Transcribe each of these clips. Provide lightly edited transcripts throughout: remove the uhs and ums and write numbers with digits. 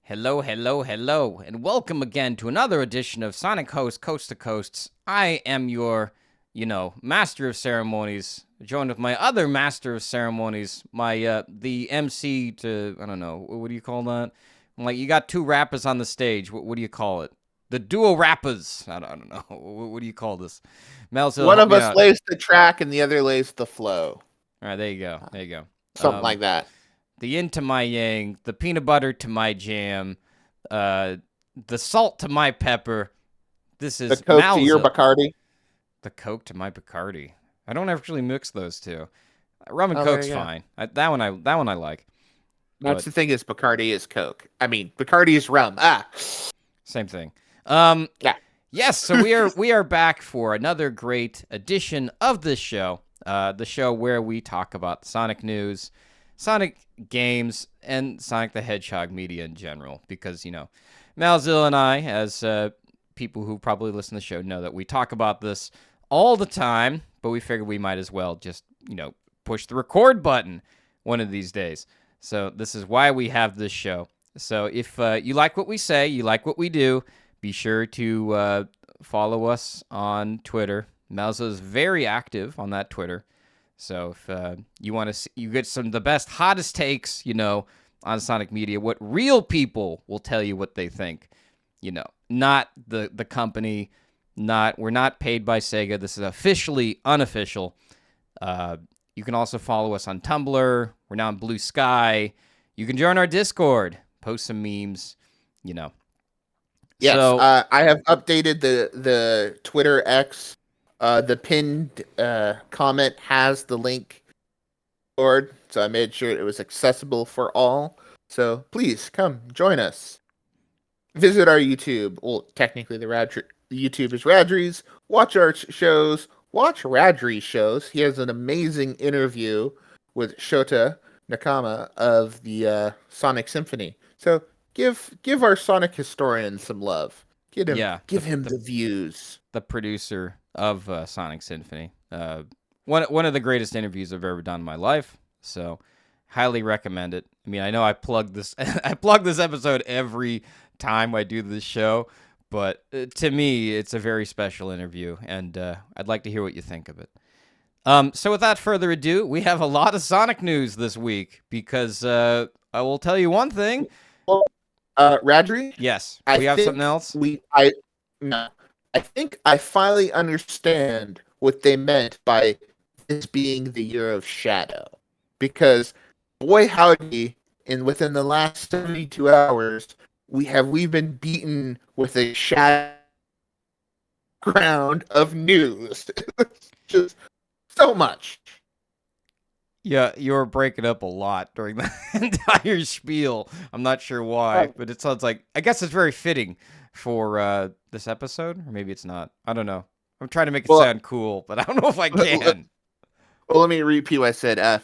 Hello, hello, hello, and welcome again to another edition of Sonic Host Coast to Coasts. I am your, master of ceremonies, joined with my other master of ceremonies, the MC to, I don't know, what do you call that? Like, you got two rappers on the stage. What do you call it? The duo rappers. I don't know. What do you call this? Melzil, One help of me us out. lays the track and the other lays the flow. All right, there you go. There you go. Something like that. The yin to my yang, the peanut butter to my jam, uh, the salt to my pepper. This The is Coke to your Malza. Bacardi. The Coke to my Bacardi. I don't actually mix those two. Rum and Oh, there Coke's you go. fine. That one I like. That's But the thing is Bacardi is Coke. I mean, Bacardi is rum. same thing. Yeah. Yes, so we are back for another great edition of this show. The show where we talk about Sonic news, Sonic games, and Sonic the Hedgehog media in general. Because, Malzil and I, as people who probably listen to the show, know that we talk about this all the time, but we figured we might as well just, push the record button one of these days. So this is why we have this show. So if you like what we say, you like what we do, be sure to follow us on Twitter. Malza is very active on that Twitter. So if you want to you get some of the best, hottest takes, on Sonic Media, what real people will tell you what they think, not the company, we're not paid by Sega. This is officially unofficial. You can also follow us on Tumblr. We're now on Blue Sky. You can join our Discord, post some memes, Yes. So I have updated the Twitter X. The pinned comment has the link board, so I made sure it was accessible for all. So please come join us. Visit our YouTube. Well, technically, the YouTube is Radrey's. Watch our shows. Watch Radrey's shows. He has an amazing interview with Shota Nakama of the Sonic Symphony. So give our Sonic historian some love. Give him the views. The producer of Sonic Symphony. One of the greatest interviews I've ever done in my life. So highly recommend it. I mean, I know I plug this I plug this episode every time I do this show, but to me, it's a very special interview, and I'd like to hear what you think of it. So without further ado, we have a lot of Sonic news this week because I will tell you one thing. Well, Radrey? Yes, we have something else? No. I think I finally understand what they meant by this being the year of Shadow. Because, boy howdy, within the last 72 hours, we've been beaten with a shadow ground of news. Just so much. Yeah, you were breaking up a lot during the entire spiel. I'm not sure why, but it sounds like, I guess it's very fitting for this episode, or maybe it's not. I don't know. I'm trying to make it sound cool, but I don't know if I can. Well, let me repeat what I said.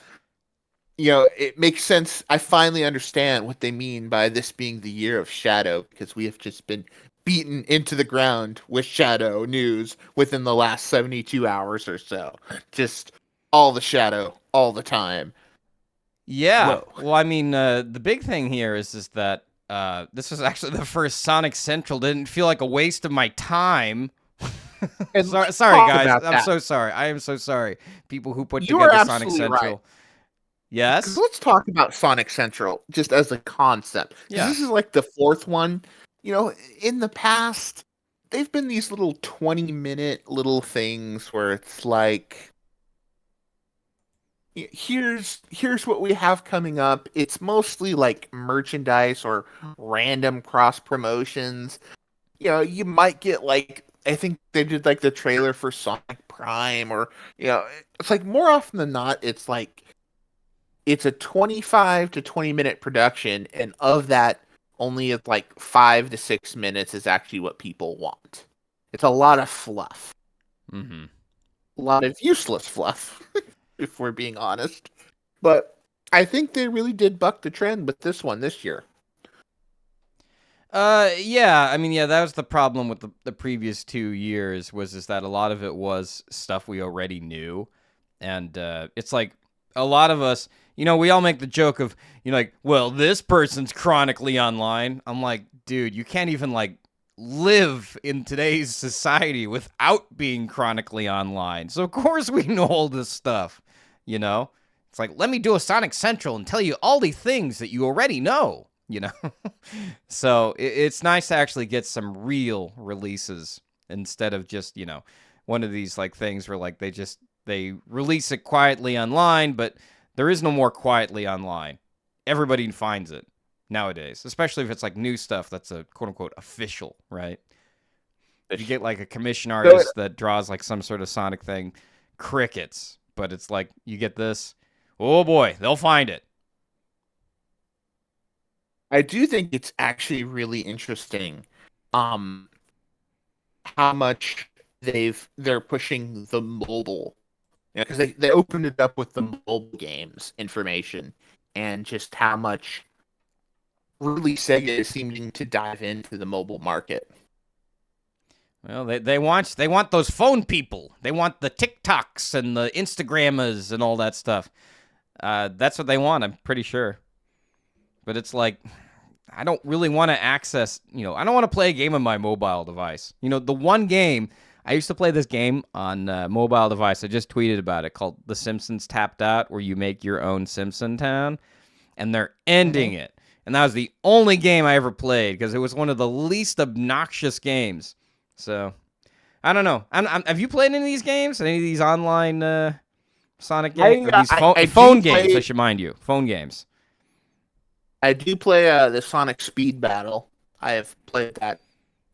It makes sense. I finally understand what they mean by this being the year of Shadow, because we have just been beaten into the ground with Shadow news within the last 72 hours or so. Just all the Shadow, all the time. Yeah. Whoa. Well, I mean, the big thing here is that this was actually the first Sonic Central. Didn't feel like a waste of my time. sorry, guys. I'm so sorry. I am so sorry. People who put together Sonic Central. Right. Yes. Let's talk about Sonic Central just as a concept. Yeah. This is like the fourth one. In the past, they've been these little 20-minute little things where it's like, here's what we have coming up. It's mostly like merchandise or random cross promotions. You might get like, I think they did like the trailer for Sonic Prime, or it's like more often than not, it's like it's a 25 to 20-minute production, and of that, only like 5 to 6 minutes is actually what people want. It's a lot of fluff. Mm-hmm. A lot of useless fluff, if we're being honest. But I think they really did buck the trend with this one this year. Yeah. I mean, yeah, that was the problem with the previous 2 years, is that a lot of it was stuff we already knew. And it's like a lot of us, we all make the joke of, like, well, this person's chronically online. I'm like, dude, you can't even like live in today's society without being chronically online. So of course we know all this stuff, you know? It's like, let me do a Sonic Central and tell you all the things that you already know, So it's nice to actually get some real releases instead of just, one of these like things where like they release it quietly online, but there is no more quietly online. Everybody finds it nowadays, especially if it's like new stuff that's a quote unquote official, right? If you get like a commission So artist that draws like some sort of Sonic thing, crickets, but it's like you get this, oh boy, they'll find it. I do think it's actually really interesting, um, how much they're pushing the mobile, because they opened it up with the mobile games information, and just how much really Sega is seeming to dive into the mobile market. Well, they want those phone people. They want the TikToks and the Instagrammers and all that stuff. That's what they want. I'm pretty sure. But it's like, I don't really want to access. I don't want to play a game on my mobile device. The one game I used to play this game on mobile device. I just tweeted about it, called The Simpsons Tapped Out, where you make your own Simpson town, and they're ending it. And that was the only game I ever played because it was one of the least obnoxious games. So, I don't know. Have you played any of these games? Any of these online Sonic games? These phone games, I should mind you. Phone games. I do play the Sonic Speed Battle. I have played that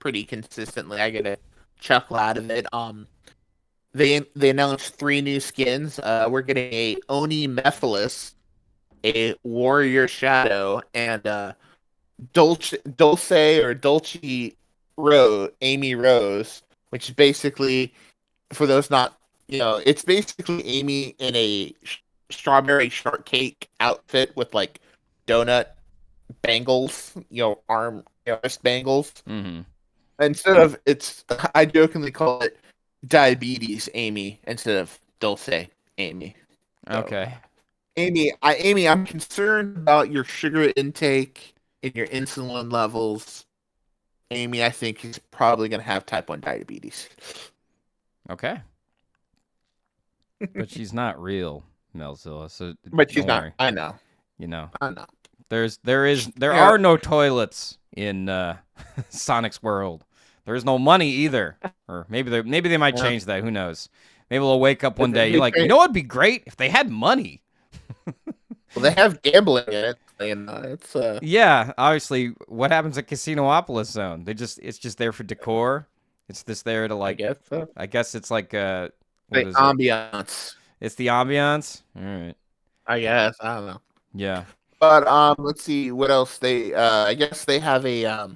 pretty consistently. I get a chuckle out of it. They announced 3 new skins. We're getting a Oni Mephiles, a Warrior Shadow, and Dulce Amy Rose, which is basically, for those not, it's basically Amy in a strawberry shortcake outfit with like donut bangles, wrist bangles. Mm-hmm. Instead of I jokingly call it diabetes Amy instead of Dulce Amy. So, Okay. Amy, I'm concerned about your sugar intake and your insulin levels. Amy, I think he's probably going to have type 1 diabetes. Okay. But she's not real, Melzilla. So But she's don't worry. not. I know. I know. There are no toilets in Sonic's world. There's no money either. Or maybe they might change that. Who knows? Maybe they'll wake up one day. You're like, what'd be great if they had money. Well, they have gambling in it. It's Yeah, obviously. What happens at Casinopolis Zone? It's just there for decor. It's just there to like. I guess so. I guess it's like The ambiance. It's the ambiance. All right. I guess I don't know. Yeah. But let's see what else they. I guess they have a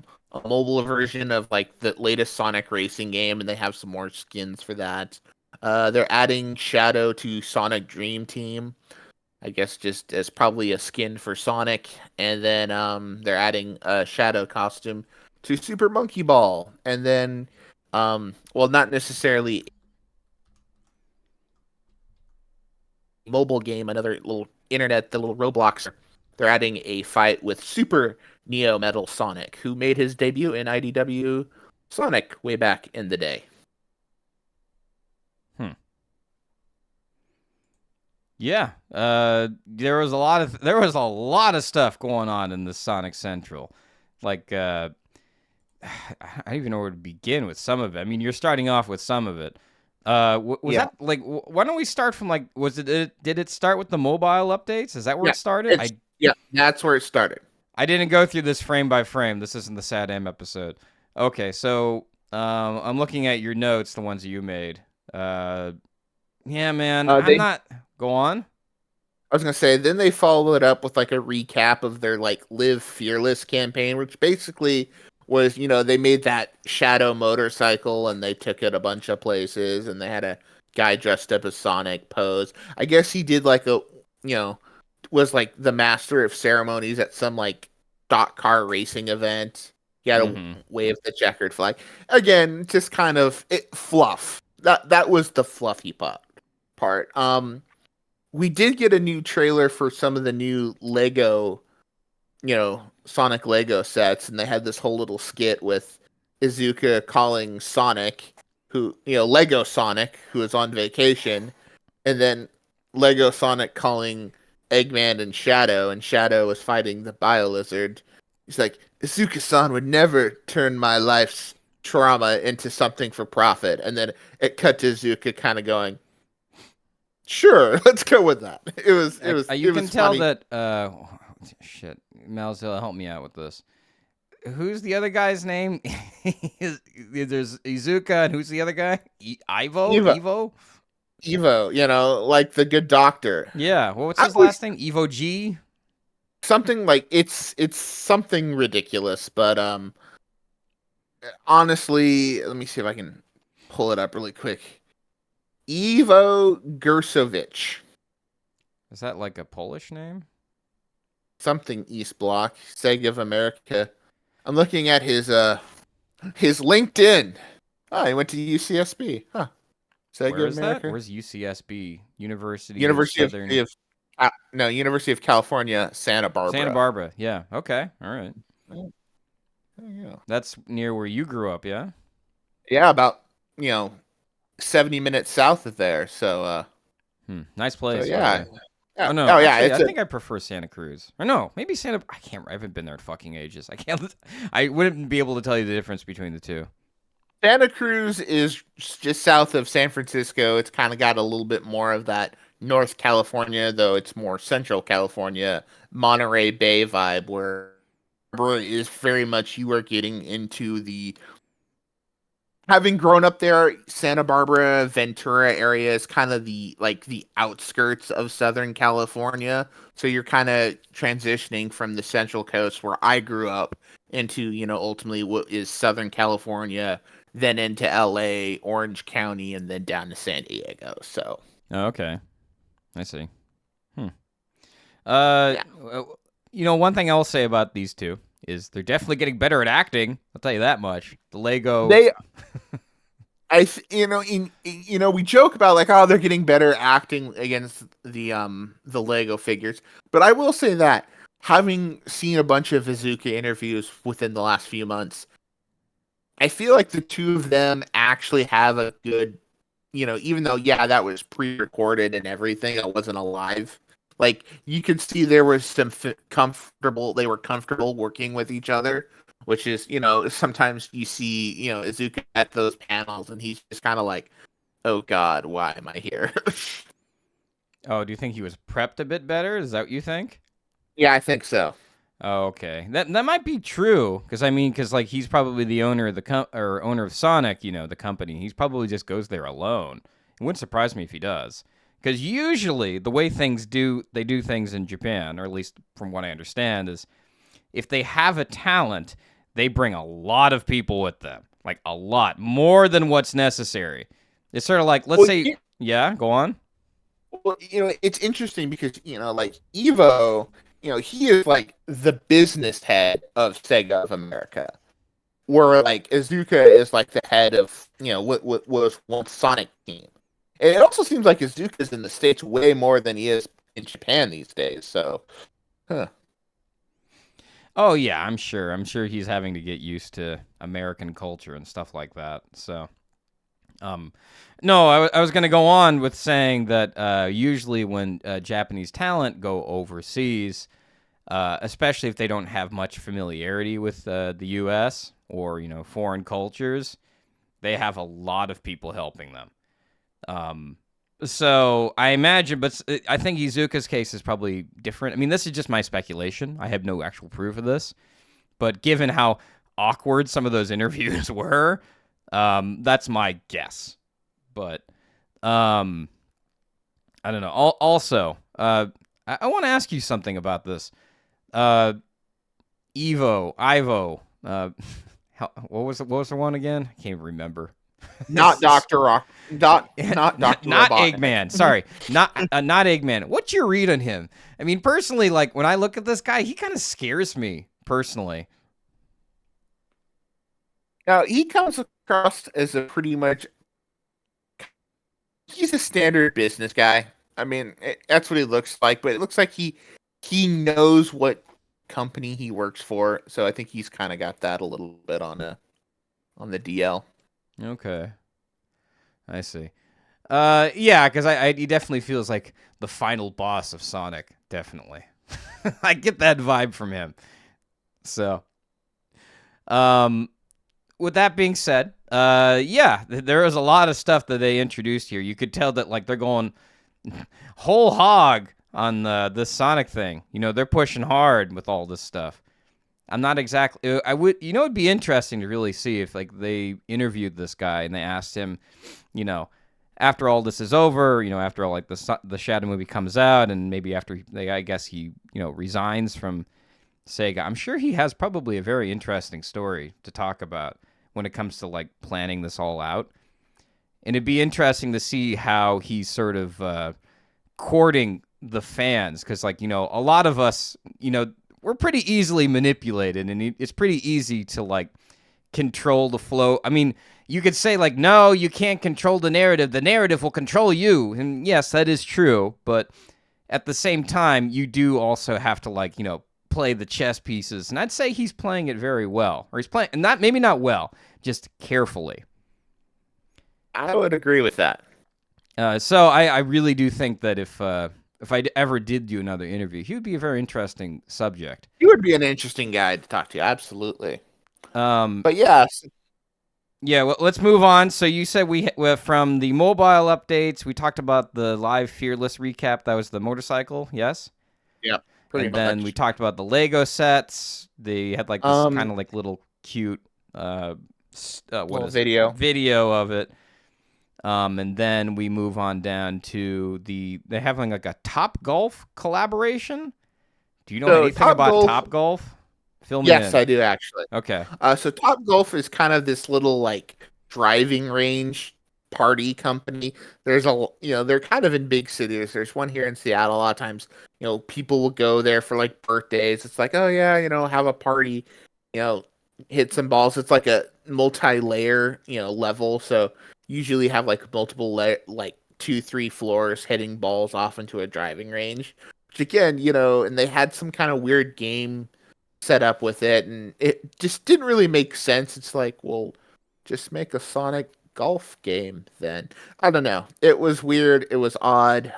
mobile version of like the latest Sonic racing game, and they have some more skins for that. They're adding Shadow to Sonic Dream Team. I guess just as probably a skin for Sonic, and then they're adding a Shadow costume to Super Monkey Ball, and then well, not necessarily a mobile game, another little the little Roblox. They're adding a fight with Super Neo Metal Sonic, who made his debut in IDW Sonic way back in the day. Yeah, there was a lot of stuff going on in the Sonic Central. Like, I don't even know where to begin with some of it. I mean, you're starting off with some of it. Was that like? Why don't we start from like? Did it start with the mobile updates? Is that where it started? Yeah, that's where it started. I didn't go through this frame by frame. This isn't the Sad M episode. Okay, so I'm looking at your notes, the ones that you made. Yeah, man, I'm not. Go on. I was gonna say, then they followed it up with like a recap of their like Live Fearless campaign, which basically was, they made that Shadow motorcycle and they took it a bunch of places, and they had a guy dressed up as Sonic pose. I guess he did like was like the master of ceremonies at some like stock car racing event. He had to wave the checkered flag. Again, just kind of fluff. That was the fluffy part. we did get a new trailer for some of the new Lego, Sonic Lego sets, and they had this whole little skit with Izuka calling Sonic, Lego Sonic, who is on vacation, and then Lego Sonic calling Eggman and Shadow was fighting the Bio-Lizard. He's like, Izuka-san would never turn my life's trauma into something for profit. And then it cut to Izuka kind of going, sure, let's go with that. You can tell funny. that. Shit, Malzilla, help me out with this. Who's the other guy's name? There's Izuka, and who's the other guy? Evo. Evo, like the good doctor. Yeah. Well, what's his last name? Evo G. Something like it's something ridiculous, but honestly, let me see if I can pull it up really quick. Ivo Gersovich. Is that like a Polish name? Something East Block, Sega of America. I'm looking at his LinkedIn. Oh, he went to UCSB. Huh. Sega Where is America? That? Where's UCSB? University of Southern... University of California, Santa Barbara. Santa Barbara. Yeah. Okay. All right. Yeah. That's near where you grew up, yeah? Yeah, about 70 minutes south of there. So nice place. So, yeah. Oh no! Oh yeah, actually, I think I prefer Santa Cruz. Or no, maybe Santa. I can't. I haven't been there in fucking ages. I can't. I wouldn't be able to tell you the difference between the two. Santa Cruz is just south of San Francisco. It's kind of got a little bit more of that North California, though it's more Central California, Monterey Bay vibe, where is very much you are getting into the. Having grown up there, Santa Barbara, Ventura area is kind of the outskirts of Southern California. So you're kind of transitioning from the Central Coast where I grew up into, ultimately what is Southern California, then into LA, Orange County, and then down to San Diego. So. Oh, okay. I see. One thing I'll say about these two is they're definitely getting better at acting. I'll tell you that much. The Lego. We joke about they're getting better acting against the Lego figures, but I will say that having seen a bunch of Izuka interviews within the last few months, I feel like the two of them actually have a good, even though that was pre-recorded and everything, it wasn't alive. Like, you could see there was some they were comfortable working with each other, which is, sometimes you see, Izuka at those panels and he's just kind of like, oh God, why am I here? Oh, do you think he was prepped a bit better? Is that what you think? Yeah, I think so. Oh, okay. That might be true, because he's probably the owner of owner of Sonic, the company. He probably just goes there alone. It wouldn't surprise me if he does. Because usually the way they do things in Japan, or at least from what I understand, is if they have a talent, they bring a lot of people with them. Like, a lot. More than what's necessary. It's sort of like, let's say... Yeah, go on. Well, it's interesting because, Evo, he is, the business head of Sega of America. Where, Izuka is, the head of, what was once Sonic Team. And it also seems like Izuka's in the States way more than he is in Japan these days, so... Huh. Oh, yeah, I'm sure. I'm sure he's having to get used to American culture and stuff like that, so... No, I was going to go on with saying that usually when Japanese talent go overseas, especially if they don't have much familiarity with the U.S. or, foreign cultures, they have a lot of people helping them. So I imagine, but I think Izuka's case is probably different. I mean, this is just my speculation. I have no actual proof of this, but given how awkward some of those interviews were, that's my guess. But I don't know. Also, I want to ask you something about this. Ivo. What was the one again? I can't remember. Not Dr. Rock. Not Eggman. Sorry. Not Eggman. What's your read on him? I mean, personally, when I look at this guy, he kind of scares me, personally. Now, he comes across as he's a standard business guy. I mean, that's what he looks like, but it looks like he knows what company he works for, so I think he's kind of got that a little bit on the DL. Okay, I see. Yeah, because he definitely feels like the final boss of Sonic. Definitely, I get that vibe from him. So, um, with that being said, yeah, there is a lot of stuff that they introduced here. You could tell that like they're going whole hog on this Sonic thing. You know, they're pushing hard with all this stuff. I'm not exactly. I would. You know, it'd be interesting to really see if like they interviewed this guy and they asked him, you know, after all this is over, you know, after all like the Shadow movie comes out, and maybe after I guess he resigns from Sega. I'm sure he has probably a very interesting story to talk about when it comes to like planning this all out. And it'd be interesting to see how he's sort of courting the fans, because like a lot of us we're pretty easily manipulated, and it's pretty easy to like control the flow. I mean, you could say like, no, you can't control the narrative will control you, and yes, that is true, but at the same time you do also have to like play the chess pieces, and I'd say he's playing it very well, or he's playing maybe not well, just carefully. I would agree with that. So I really do think that if I ever did do another interview, he would be a very interesting subject. He would be an interesting guy to talk to, absolutely. Um, But yeah, yeah, well, let's move on. So you said from the mobile updates, we talked about the live Fearless recap. That was the motorcycle, yes? yeah, pretty And then much. we talked about the Lego sets. They had like this kind of like little cute little video of it. And then we move on down to they having like a Top Golf collaboration. Do you know anything about Top Golf? Fill me in. Yes, I do actually. Okay. So Top Golf is kind of this little like driving range party company. There's they're kind of in big cities. There's one here in Seattle. A lot of times, people will go there for like birthdays. It's like, oh yeah, have a party, hit some balls. It's like a multi-layer, level. So usually have like multiple like 2, 3 floors hitting balls off into a driving range. Which again, and they had some kind of weird game set up with it, and it just didn't really make sense. It's like, well, just make a Sonic golf game then. I don't know. It was weird. It was odd.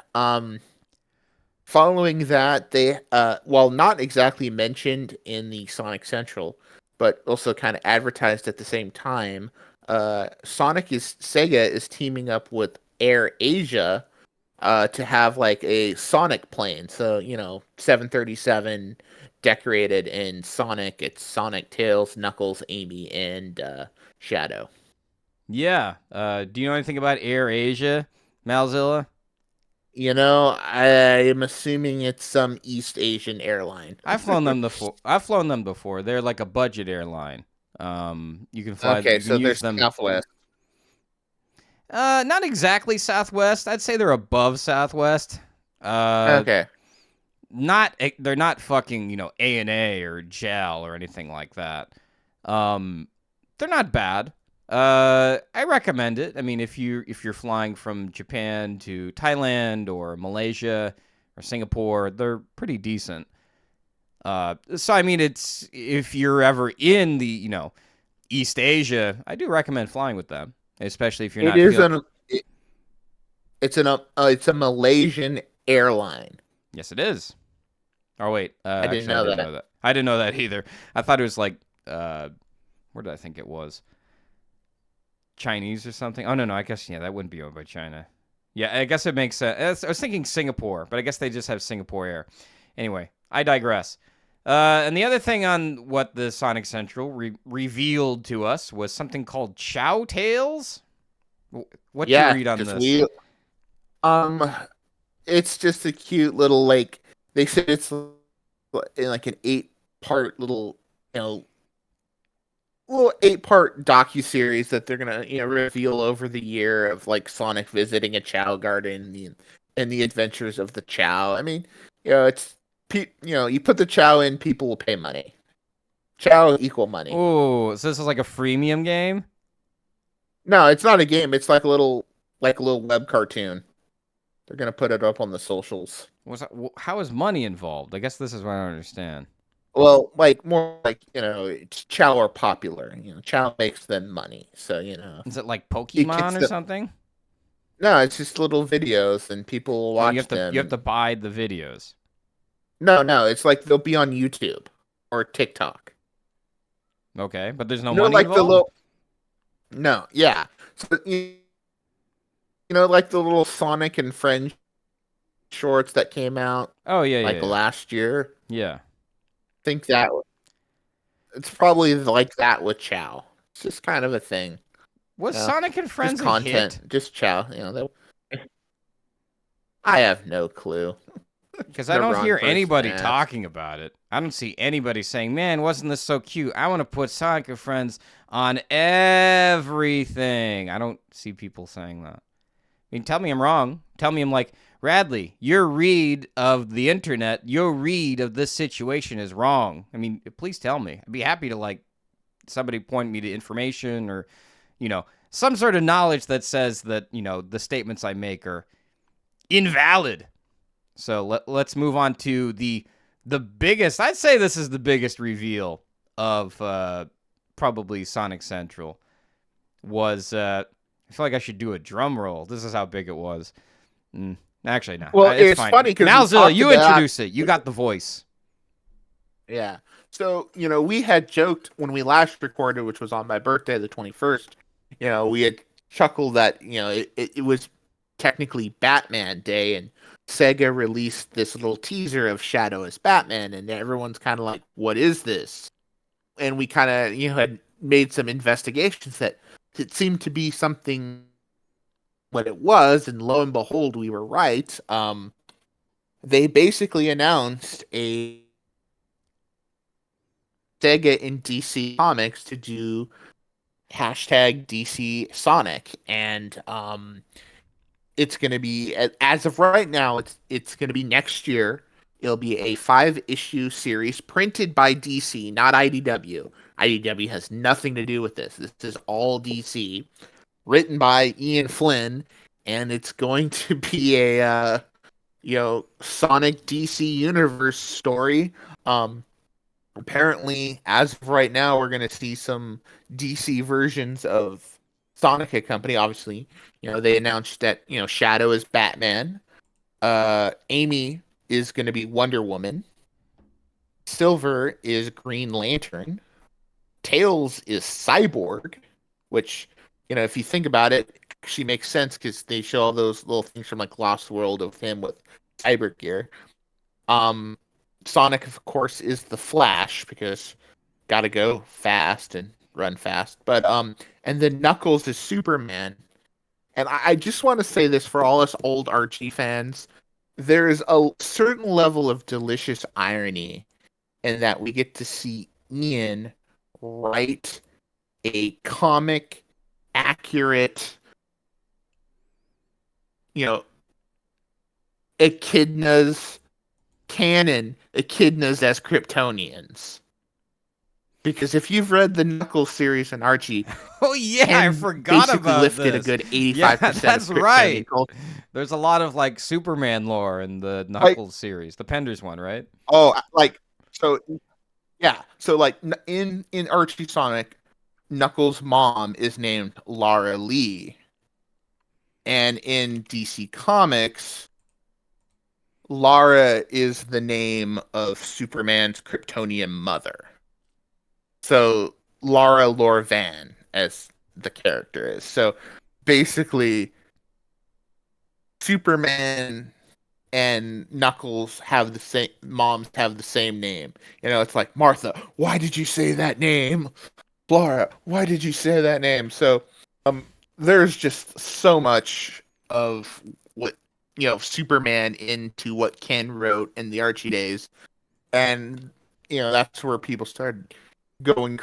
Following that, they while not exactly mentioned in the Sonic Central, but also kind of advertised at the same time, Sega is teaming up with Air Asia to have like a Sonic plane. So, 737 decorated in Sonic. It's Sonic, Tails, Knuckles, Amy, and Shadow. Yeah. Do you know anything about Air Asia, Malzilla? I am assuming it's some East Asian airline. I've flown them before. They're like a budget airline. You can fly. Okay, you can so use there's them. Southwest. Not exactly Southwest. I'd say they're above Southwest. Okay. They're not fucking ANA or JAL or anything like that. They're not bad. I recommend it. I mean, if you're flying from Japan to Thailand or Malaysia or Singapore, they're pretty decent. So I mean, it's if you're ever in the East Asia, I do recommend flying with them, especially if you're not. It's a Malaysian airline. Yes, it is. Oh wait, I didn't know that. I didn't know that either. I thought it was like where did I think it was? Chinese or something. Oh no, I guess that wouldn't be owned by China. Yeah, I guess it makes sense. I was thinking Singapore, but I guess they just have Singapore Air. Anyway, I digress. And the other thing on what the Sonic Central revealed to us was something called Chow Tales. What do you read on this? It's just a cute little like they said it's in like an 8-part little little 8-part docu-series that they're gonna reveal over the year of like Sonic visiting a Chow garden and the adventures of the Chow. I mean, it's you put the Chow in, people will pay money. Chow equal money. Oh, so this is like a freemium game? No, it's not a game. It's like a little web cartoon. They're gonna put it up on the socials. How is money involved? I guess this is what I don't understand. Well, like more like it's Chow are popular. Chow makes them money, so Is it like it gets Pokemon or the. something? No, it's just little videos, and people will Oh, watch them. you have to And buy the videos. no, it's like they'll be on YouTube or TikTok. Okay, but there's no money Like the involved? little. No, yeah. So like the little Sonic and Friends shorts that came out Oh, yeah, yeah, like yeah. last year. Yeah. Think that it's probably like that with Chow. It's just kind of a thing. Was You know, Sonic and just Friends a hit? content, just Chow. I have no clue. Because I The don't wrong hear person to anybody ask. talking about it. I don't see anybody saying, man, wasn't this so cute? I want to put Sonic and Friends on everything. I don't see people saying that. I mean, tell me I'm wrong. Tell me I'm like, Radley, your read of the internet, your read of this situation is wrong. I mean, please tell me. I'd be happy to, like, somebody point me to information or, some sort of knowledge that says that, the statements I make are invalid. So let's move on to the biggest. I'd say this is the biggest reveal of probably Sonic Central. Was I feel like I should do a drum roll. This is how big it was. Actually, no, Well, it's it's fine. funny because we Malzilla, talked you about. introduce it. You got the voice. Yeah. So, we had joked when we last recorded, which was on my birthday, the 21st, we had chuckled that, it was technically Batman Day, and Sega released this little teaser of Shadow as Batman, and everyone's kind of like, what is this? And we kind of, had made some investigations that it seemed to be something what it was, and lo and behold, we were right. They basically announced a Sega in DC Comics to do hashtag DC Sonic, and it's going to be, as of right now, it's going to be next year. It'll be a 5-issue series printed by DC, not IDW. IDW has nothing to do with this. This is all DC, written by Ian Flynn, and it's going to be a Sonic DC universe story. Apparently, as of right now, we're going to see some DC versions of Sonic Company. Obviously, they announced that Shadow is Batman, Amy is going to be Wonder Woman, Silver is Green Lantern, Tails is Cyborg, which if you think about it, actually makes sense because they show all those little things from like Lost World of him with cyber gear. Um, Sonic, of course, is the Flash because gotta go fast and run fast. But and then Knuckles is Superman. And I just want to say this for all us old Archie fans: there is a certain level of delicious irony in that we get to see Ian write a comic accurate, you know, echidnas canon echidnas as Kryptonians. Because if you've read the Knuckles series and Archie, Oh yeah, I Ken forgot basically about lifted a this. good Yeah, 85% of that's Kryptonian right. culture. There's a lot of like Superman lore in the Like, Knuckles series, the Penders one, right? oh, like, so, yeah. So, like, in Archie Sonic, Knuckles' mom is named Lara Lee. And in DC Comics, Lara is the name of Superman's Kryptonian mother. So Lara Lorvan, as the character is. So basically, Superman and Knuckles have the same moms have the same name. It's like Martha, why did you say that name? Lara, why did you say that name? So there's just so much of what Superman into what Ken wrote in the Archie days, and that's where people started going.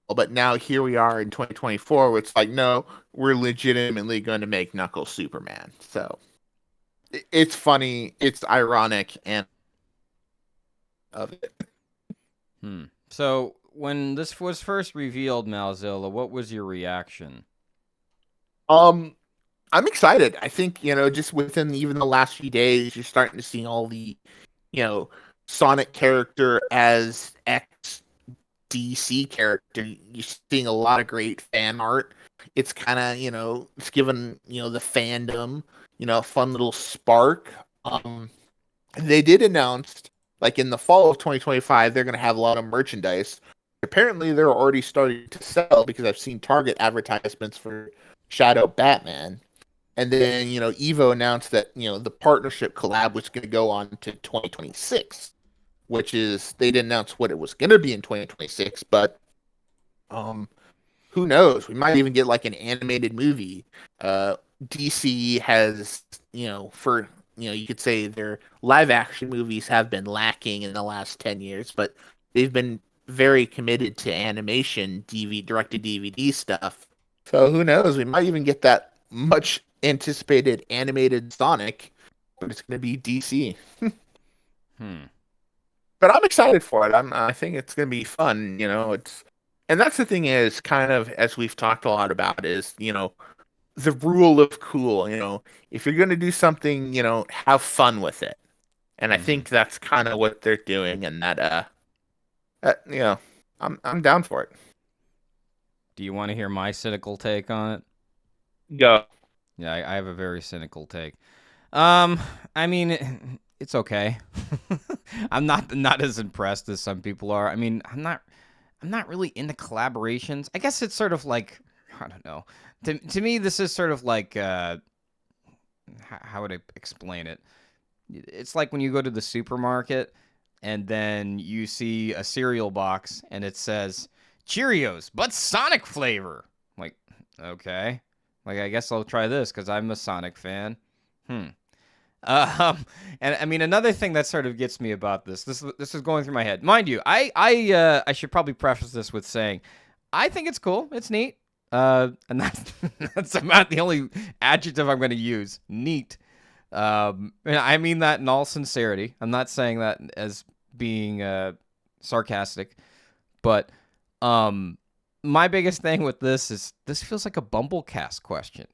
But now here we are in 2024, where it's like, no, we're legitimately going to make Knuckles Superman. So it's funny, it's ironic, and of it. So when this was first revealed, Malzilla, what was your reaction? Um, I'm excited. I think, just within even the last few days, you're starting to see all the, you know, Sonic character as ex DC character. You're seeing a lot of great fan art. It's kind of, it's given, the fandom, a fun little spark. They did announce, like in the fall of 2025, they're going to have a lot of merchandise. Apparently, they're already starting to sell because I've seen Target advertisements for Shadow Batman. And then, Evo announced that, the partnership collab was going to go on to 2026, which is, they didn't announce what it was going to be in 2026, but um, who knows? We might even get like an animated movie. Uh, DC has, you could say their live action movies have been lacking in the last 10 years, but they've been very committed to animation, DVD, direct to DVD stuff. So who knows? We might even get that much anticipated animated Sonic, but it's going to be DC. Hmm. But I'm excited for it. I think it's going to be fun. And that's the thing is kind of as we've talked a lot about is the rule of cool. If you're going to do something, have fun with it. And I Mm-hmm. think that's kind of what they're doing, and you know, I'm down for it. Do you want to hear my cynical take on it? Go. Yeah, I have a very cynical take. Um, I mean, it's okay. I'm not as impressed as some people are. I mean, I'm not really into collaborations. I guess it's sort of like I don't know. To me, this is sort of like how would I explain it? It's like when you go to the supermarket and then you see a cereal box and it says Cheerios, but Sonic flavor. Like, okay. Like, I guess I'll try this because I'm a Sonic fan. Hmm. Um, and I mean another thing that sort of gets me about this is going through my head. Mind you, I should probably preface this with saying I think it's cool, it's neat. And that's that's about the only adjective I'm going to use. Neat. And I mean that in all sincerity. I'm not saying that as being sarcastic, but um, my biggest thing with this is this feels like a Bumblecast question.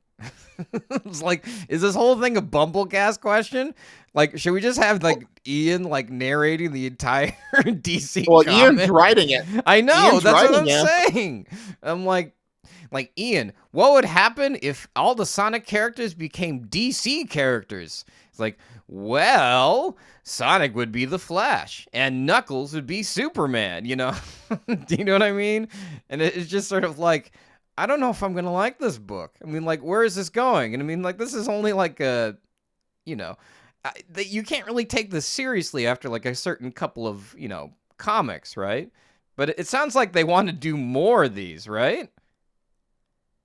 It's like, is this whole thing a Bumblecast question? Like, should we just have like Ian like narrating the entire DC Well, Ian's comic? writing it. I know, Ian's that's what writing I'm it. saying. I'm like Ian, what would happen if all the Sonic characters became DC characters? It's like, well, Sonic would be the Flash and Knuckles would be Superman, you know? Do you know what I mean? And it's just sort of like, I don't know if I'm going to like this book. I mean, like, where is this going? And I mean, like, this is only like a, you know, you can't really take this seriously after like a certain couple of, comics, right? But it sounds like they want to do more of these, right?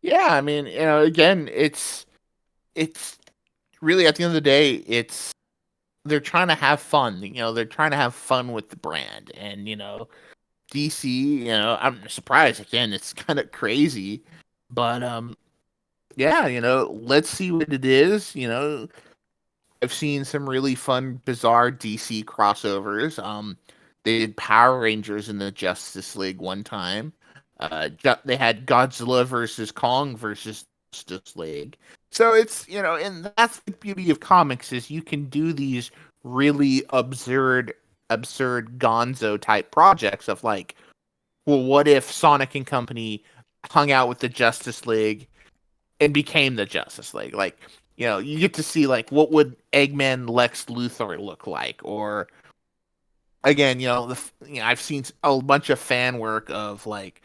Yeah, I mean, again, it's really at the end of the day, it's they're trying to have fun. They're trying to have fun with the brand, and DC. I'm surprised again. It's kind of crazy, but yeah. Let's see what it is. I've seen some really fun, bizarre DC crossovers. They did Power Rangers in the Justice League one time. They had Godzilla versus Kong versus Justice League. So it's and that's the beauty of comics is you can do these really absurd Gonzo type projects of like, well, what if Sonic and Company hung out with the Justice League and became the Justice League? Like, you get to see like what would Eggman Lex Luthor look like, or again, I've seen a bunch of fan work of like,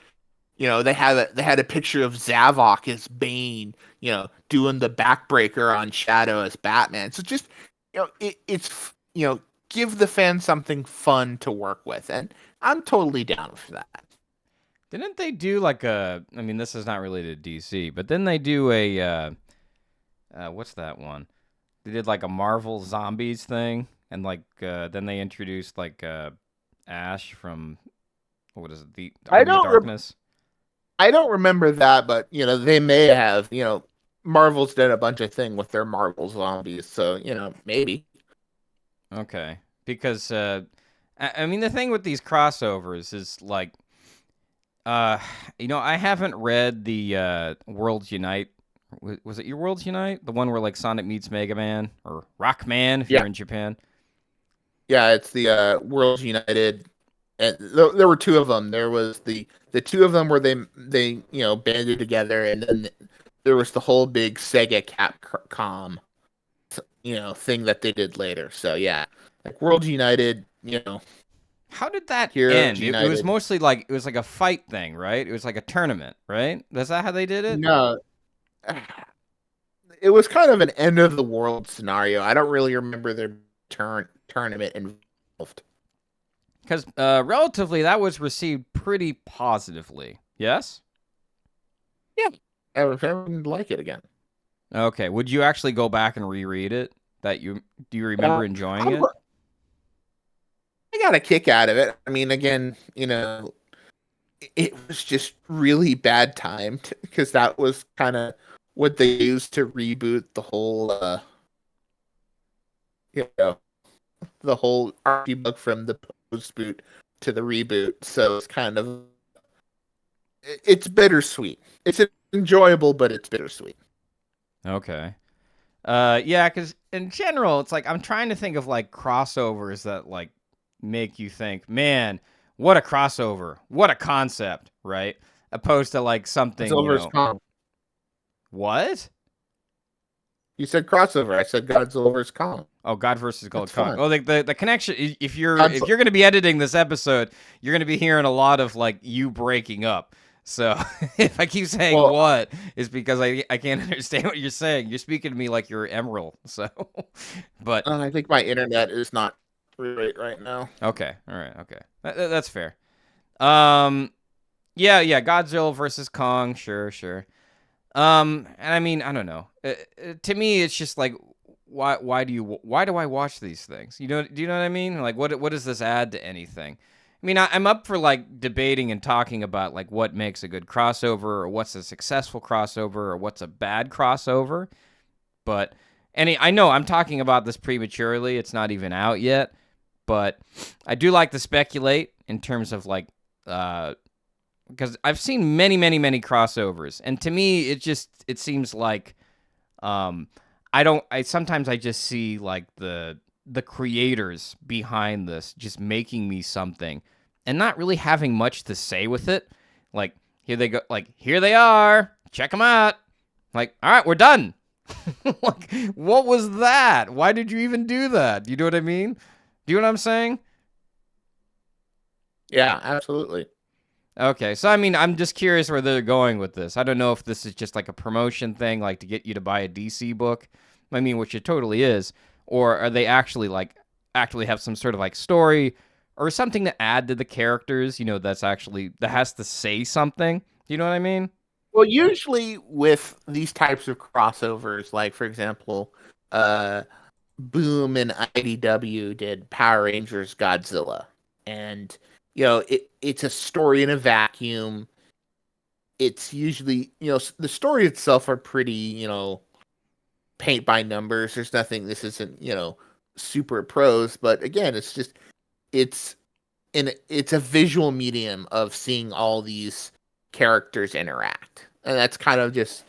they had a picture of Zavok as Bane, doing the backbreaker on Shadow as Batman. So just it's give the fans something fun to work with, and I'm totally down for that. Didn't they do like I mean, this is not related to DC, but then they do a, what's that one? They did like a Marvel Zombies thing, and like, then they introduced like, Ash from, what is it, the I Army of don't Darkness? I don't remember that, but they may have. Marvel's did a bunch of thing with their Marvel zombies, so maybe. Okay. Because, I mean, the thing with these crossovers is like, I haven't read the Worlds Unite Was it Your Worlds Unite? The one where like Sonic meets Mega Man or Rockman if Yeah, you're in Japan. yeah, it's the Worlds United, and there were two of them. There was the two of them where they banded together, and then there was the whole big Sega Capcom thing that they did later. So yeah, like Worlds United, How did that Heroes end? It was United. mostly like it was like a fight thing, right? It was like a tournament, right? Is that how they did it? No, it was kind of an end of the world scenario. I don't really remember their tournament involved. Because relatively, that was received pretty positively. Yes. Yeah, I would like it again. Okay. Would you actually go back and reread it? Do you remember Uh, enjoying I it? got a kick out of it. I mean, again, it was just really bad timed because that was kind of what they used to reboot the whole, you know, the whole RP bug from the post boot to the reboot. So it's kind of it's bittersweet. It's enjoyable, but it's bittersweet. Okay. Yeah, because in general, it's like I'm trying to think of like crossovers that like make you think, man, what a crossover, what a concept, right? Opposed to like something, Godzilla's Kong. what? You said crossover. I said Godzilla's Kong. Oh, God versus That's Gold Kong. fine. Oh, the connection. If you're God's if you're gonna be editing this episode, you're gonna be hearing a lot of like you breaking up. So if I keep saying well, what, it's because I can't understand what you're saying. You're speaking to me like you're Emerald. So, but I think my internet is not right now. okay, all right, okay, that's fair. Um, yeah, Godzilla versus Kong, sure. And I mean, I don't know. To me, it's just like, why do I watch these things? Do you know what I mean? Like, what does this add to anything? I mean, I'm up for like debating and talking about like what makes a good crossover or what's a successful crossover or what's a bad crossover. But I know I'm talking about this prematurely. It's not even out yet, but I do like to speculate in terms of like because I've seen many crossovers, and to me, it seems like I sometimes I just see like the creators behind this just making me something, and not really having much to say with it. Like here they go, like here they are, check them out. Like all right, we're done. Like what was that? Why did you even do that? You know what I mean? Do you know what I'm saying? Yeah, absolutely. Okay, so I mean, I'm just curious where they're going with this. I don't know if this is just like a promotion thing, like to get you to buy a DC book. I mean, which it totally is, or are they actually have some sort of like story or something to add to the characters? That has to say something. You know what I mean? Well, usually with these types of crossovers, like for example, uh, Boom and IDW did Power Rangers Godzilla, and it's a story in a vacuum. It's usually the story itself are pretty paint by numbers. There's nothing. This isn't super prose, but again, it's it's a visual medium of seeing all these characters interact, and that's kind of just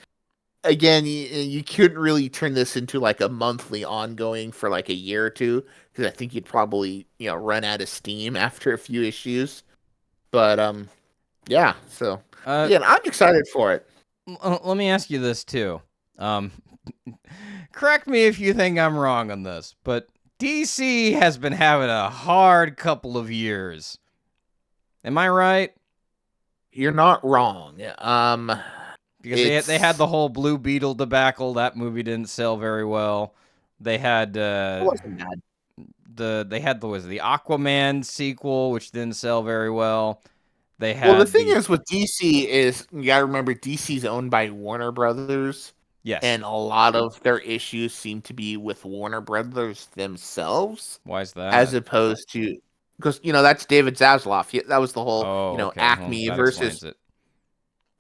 again you couldn't really turn this into like a monthly ongoing for like a year or two because I think you'd probably run out of steam after a few issues. But yeah, so Uh, again, I'm excited for it. let me ask you this too. Um, correct me if you think I'm wrong on this, but DC has been having a hard couple of years. Am I right? You're not wrong. Because they had It's the whole Blue Beetle debacle. That movie didn't sell very well. They had it wasn't bad. the was it, the Aquaman sequel, which didn't sell very well. They Well, the had thing the is with DC is you gotta remember DC's owned by Warner Brothers, yes. and a lot of their issues seem to be with Warner Brothers themselves, Why is as that? opposed to because that's David Zaslav. That was the whole Oh, okay. Well, Acme that versus explains it.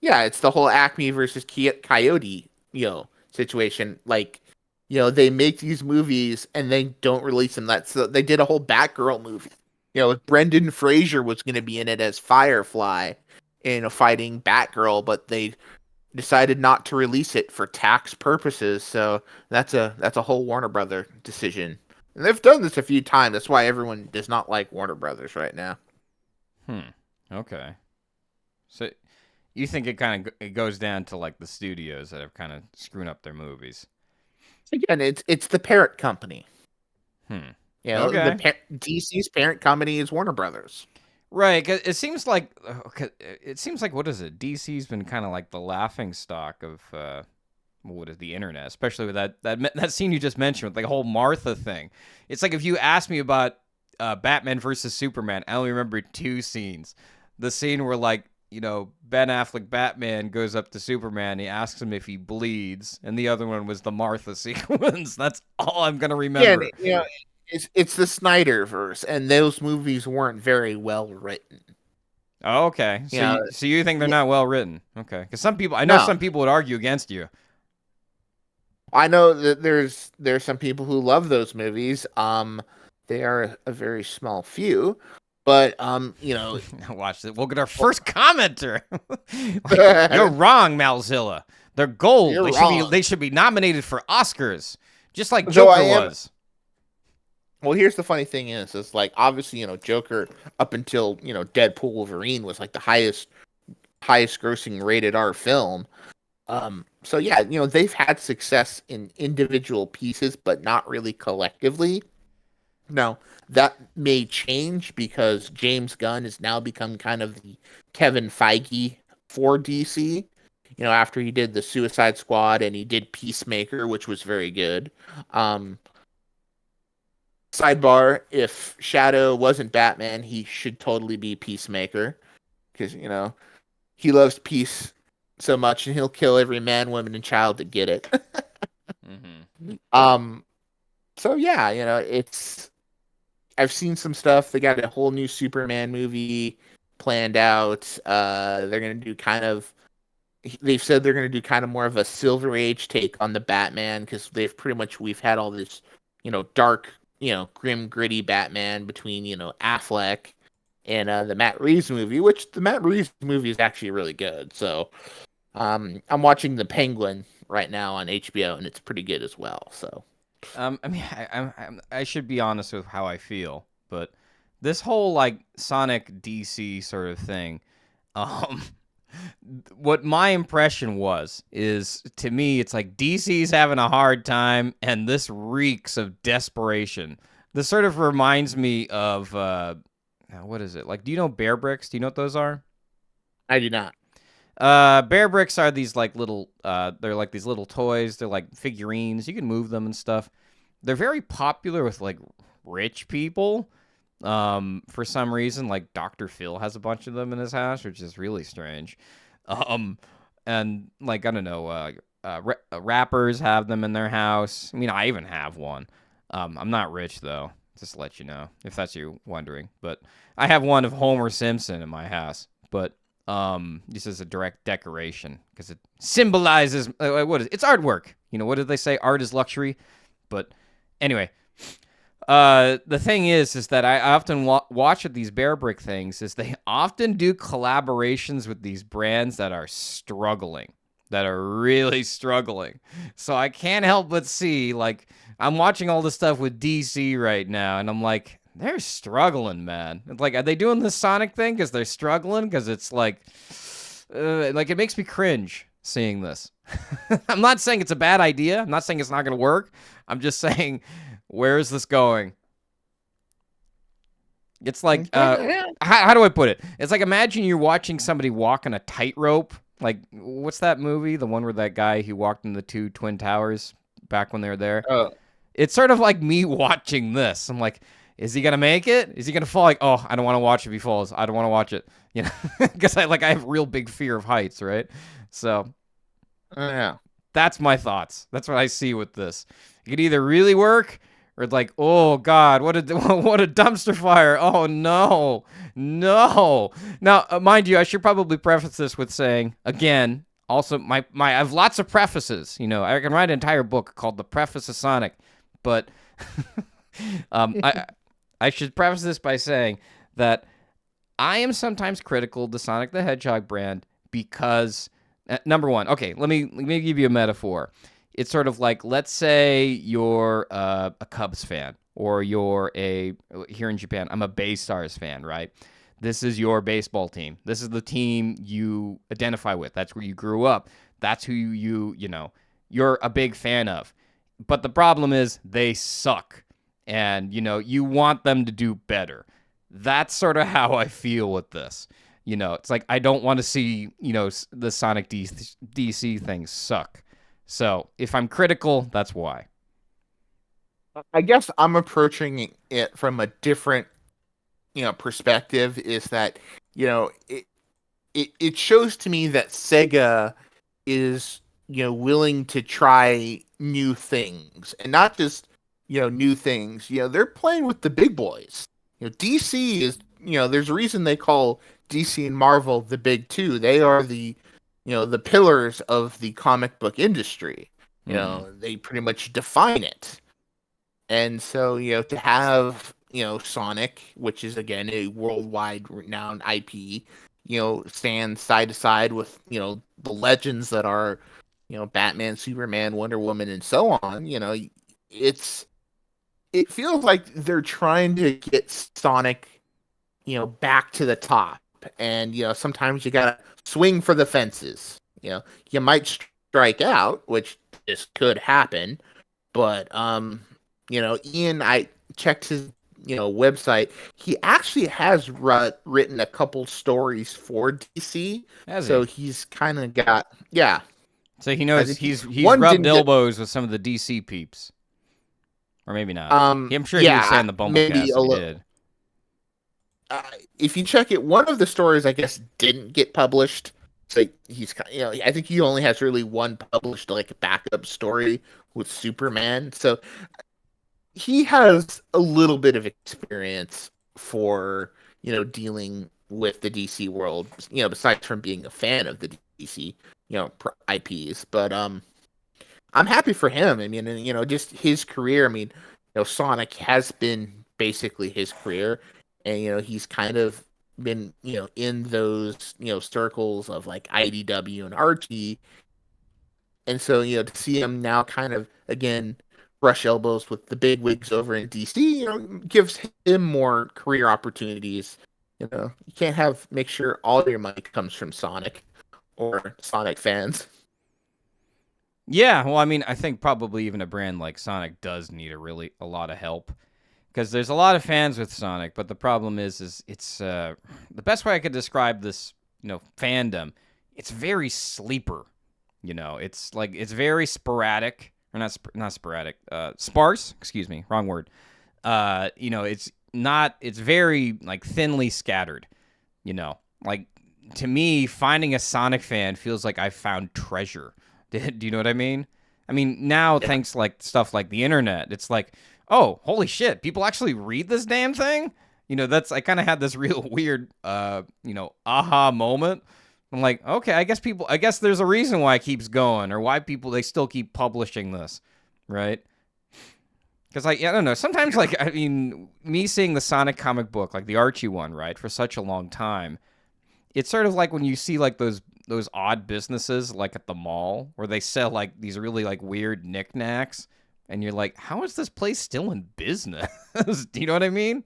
it's the whole Acme versus Coyote situation. Like they make these movies and they don't release them. That's they did a whole Batgirl movie. Brendan Fraser was going to be in it as Firefly, fighting Batgirl, but they decided not to release it for tax purposes. So that's a whole Warner Brother decision. And they've done this a few times. That's why everyone does not like Warner Brothers right now. Okay. So you think it kind of it goes down to like the studios that have kind of screwing up their movies? Again, it's the parent company. Hmm. You know, Okay. DC's parent company is Warner Brothers. Right. 'Cause it seems like what is it? DC's been kind of like the laughing stock of what is the internet, especially with that scene you just mentioned with the whole Martha thing. It's like if you asked me about Batman versus Superman, I only remember two scenes. The scene where like Ben Affleck Batman goes up to Superman, he asks him if he bleeds, and the other one was the Martha sequence. That's all I'm gonna Yeah, remember. it's the Snyderverse, and those movies weren't very well written. Oh, okay. You So know, you think they're not well written? Okay, because I know no, some people would argue against you. I know that there's some people who love those movies. They are a very small few, but Watch it. We'll get our first commenter. Like, you're wrong, Malzilla. They're gold. you're wrong. They should be nominated for Oscars, just like So I Joker am. was. Well, here's the funny thing is like obviously Joker up until Deadpool Wolverine was like the highest grossing rated R film. So yeah, they've had success in individual pieces, but not really collectively. Now, that may change because James Gunn has now become kind of the Kevin Feige for DC. After he did the Suicide Squad and he did Peacemaker, which was very good. Um, Sidebar: if Shadow wasn't Batman, he should totally be Peacemaker because he loves peace so much, and he'll kill every man, woman, and child to get it. um. So yeah, it's I've seen some stuff. They got a whole new Superman movie planned out. They're gonna do kind of. They've said they're gonna do kind of more of a Silver Age take on the Batman because we've had all this, dark, grim, gritty Batman between Affleck and the Matt Reeves movie, which the Matt Reeves movie is actually really good. So, I'm watching The Penguin right now on HBO, and it's pretty good as well. So. I mean, I should be honest with how I feel, but this whole like Sonic DC sort of thing, um, what my impression is to me, it's like DC's having a hard time, and this reeks of desperation. This sort of reminds me of what is it? Like, do you know Bear Bricks? Do you know what those are? I do not. Bear Bricks are these like little they're like these little toys. They're like figurines. You can move them and stuff. They're very popular with like rich people. For some reason, like Dr. Phil has a bunch of them in his house, which is really strange. Um, and like I don't know, rappers have them in their house. I mean, I even have one. I'm not rich though, just to let you know if that's you wondering. But I have one of Homer Simpson in my house. But this is a direct decoration because it symbolizes what is it's artwork. What did they say? Art is luxury. But anyway, the thing is that I often watch at these Bear Brick things is they often do collaborations with these brands that are struggling, that are really struggling. So I can't help but see, like, I'm watching all this stuff with DC right now, and I'm like, they're struggling, man. It's like, are they doing this Sonic thing because they're struggling? Because it's like it makes me cringe seeing this. I'm not saying it's a bad idea. I'm not saying it's not going to work. I'm just saying, where is this going? It's like, how do I put it? It's like, imagine you're watching somebody walk on a tightrope. Like, what's that movie? The one where that guy who walked in the two Twin Towers back when they were there. Oh. It's sort of like me watching this. I'm like, is he gonna make it? Is he gonna fall? Like, oh, I don't want to watch if he falls. I don't want to watch it. Because I have real big fear of heights, right? So Yeah. that's my thoughts. That's what I see with this. It could either really work or like, oh God, what a dumpster fire. Oh no, no. Now, mind you, I should probably preface this with saying again. Also, I have lots of prefaces. I can write an entire book called The Preface of Sonic, but I should preface this by saying that I am sometimes critical of the Sonic the Hedgehog brand because Number one, okay, let me give you a metaphor. It's sort of like, let's say you're a Cubs fan, or you're a here in Japan. I'm a Bay Stars fan, right? This is your baseball team. This is the team you identify with. That's where you grew up. That's who you're a big fan of. But the problem is they suck, and you want them to do better. That's sort of how I feel with this. It's like I don't want to see, the Sonic DC things suck. So if I'm critical, that's why. I guess I'm approaching it from a different, perspective. Is that, it shows to me that Sega is, willing to try new things, and not just, new things. They're playing with the big boys. DC is, there's a reason they call DC and Marvel the big two. They are the pillars of the comic book industry. They pretty much define it. And so, to have, Sonic, which is again a worldwide renowned IP, stand side to side with, the legends that are, Batman, Superman, Wonder Woman, and so on, it feels like they're trying to get Sonic, back to the top. And, sometimes you gotta swing for the fences. You might strike out, which this could happen, but Ian, I checked his website. He actually has written a couple stories for DC, Has so he? he's kind of got, yeah. So he I knows think he's one rubbed didn't get, elbows with some of the DC peeps, or maybe not. I'm sure he would say yeah, on the maybe Bumblecast a that he little. did. If you check it, one of the stories I guess didn't get published. So he's, I think he only has really one published like backup story with Superman. So he has a little bit of experience for, dealing with the DC world, besides from being a fan of the DC, IPs. But I'm happy for him. I mean, and, just his career. I mean, Sonic has been basically his career, and he's kind of been, in those, circles of like IDW and Archie. And so, to see him now kind of again brush elbows with the big wigs over in DC, gives him more career opportunities. You can't make sure all your money comes from Sonic or Sonic fans. Yeah, well, I mean, I think probably even a brand like Sonic does need a lot of help, because there's a lot of fans with Sonic, but the problem is it's the best way I could describe this, fandom. It's very sleeper. It's like it's very sporadic, or not sporadic, sparse. Excuse me, wrong word. It's not. It's very like thinly scattered. Like to me, finding a Sonic fan feels like I found treasure. Do you know what I mean? I mean, now Yeah. thanks like stuff like the internet, it's like, oh, holy shit, people actually read this damn thing. That's I kind of had this real weird, aha moment. I'm like, okay, I guess there's a reason why it keeps going, or why they still keep publishing this, right? Because I don't know. Sometimes, like, I mean, me seeing the Sonic comic book, like the Archie one, right, for such a long time, it's sort of like when you see like those odd businesses like at the mall where they sell like these really like weird knickknacks, and you're like, how is this place still in business? Do you know what I mean?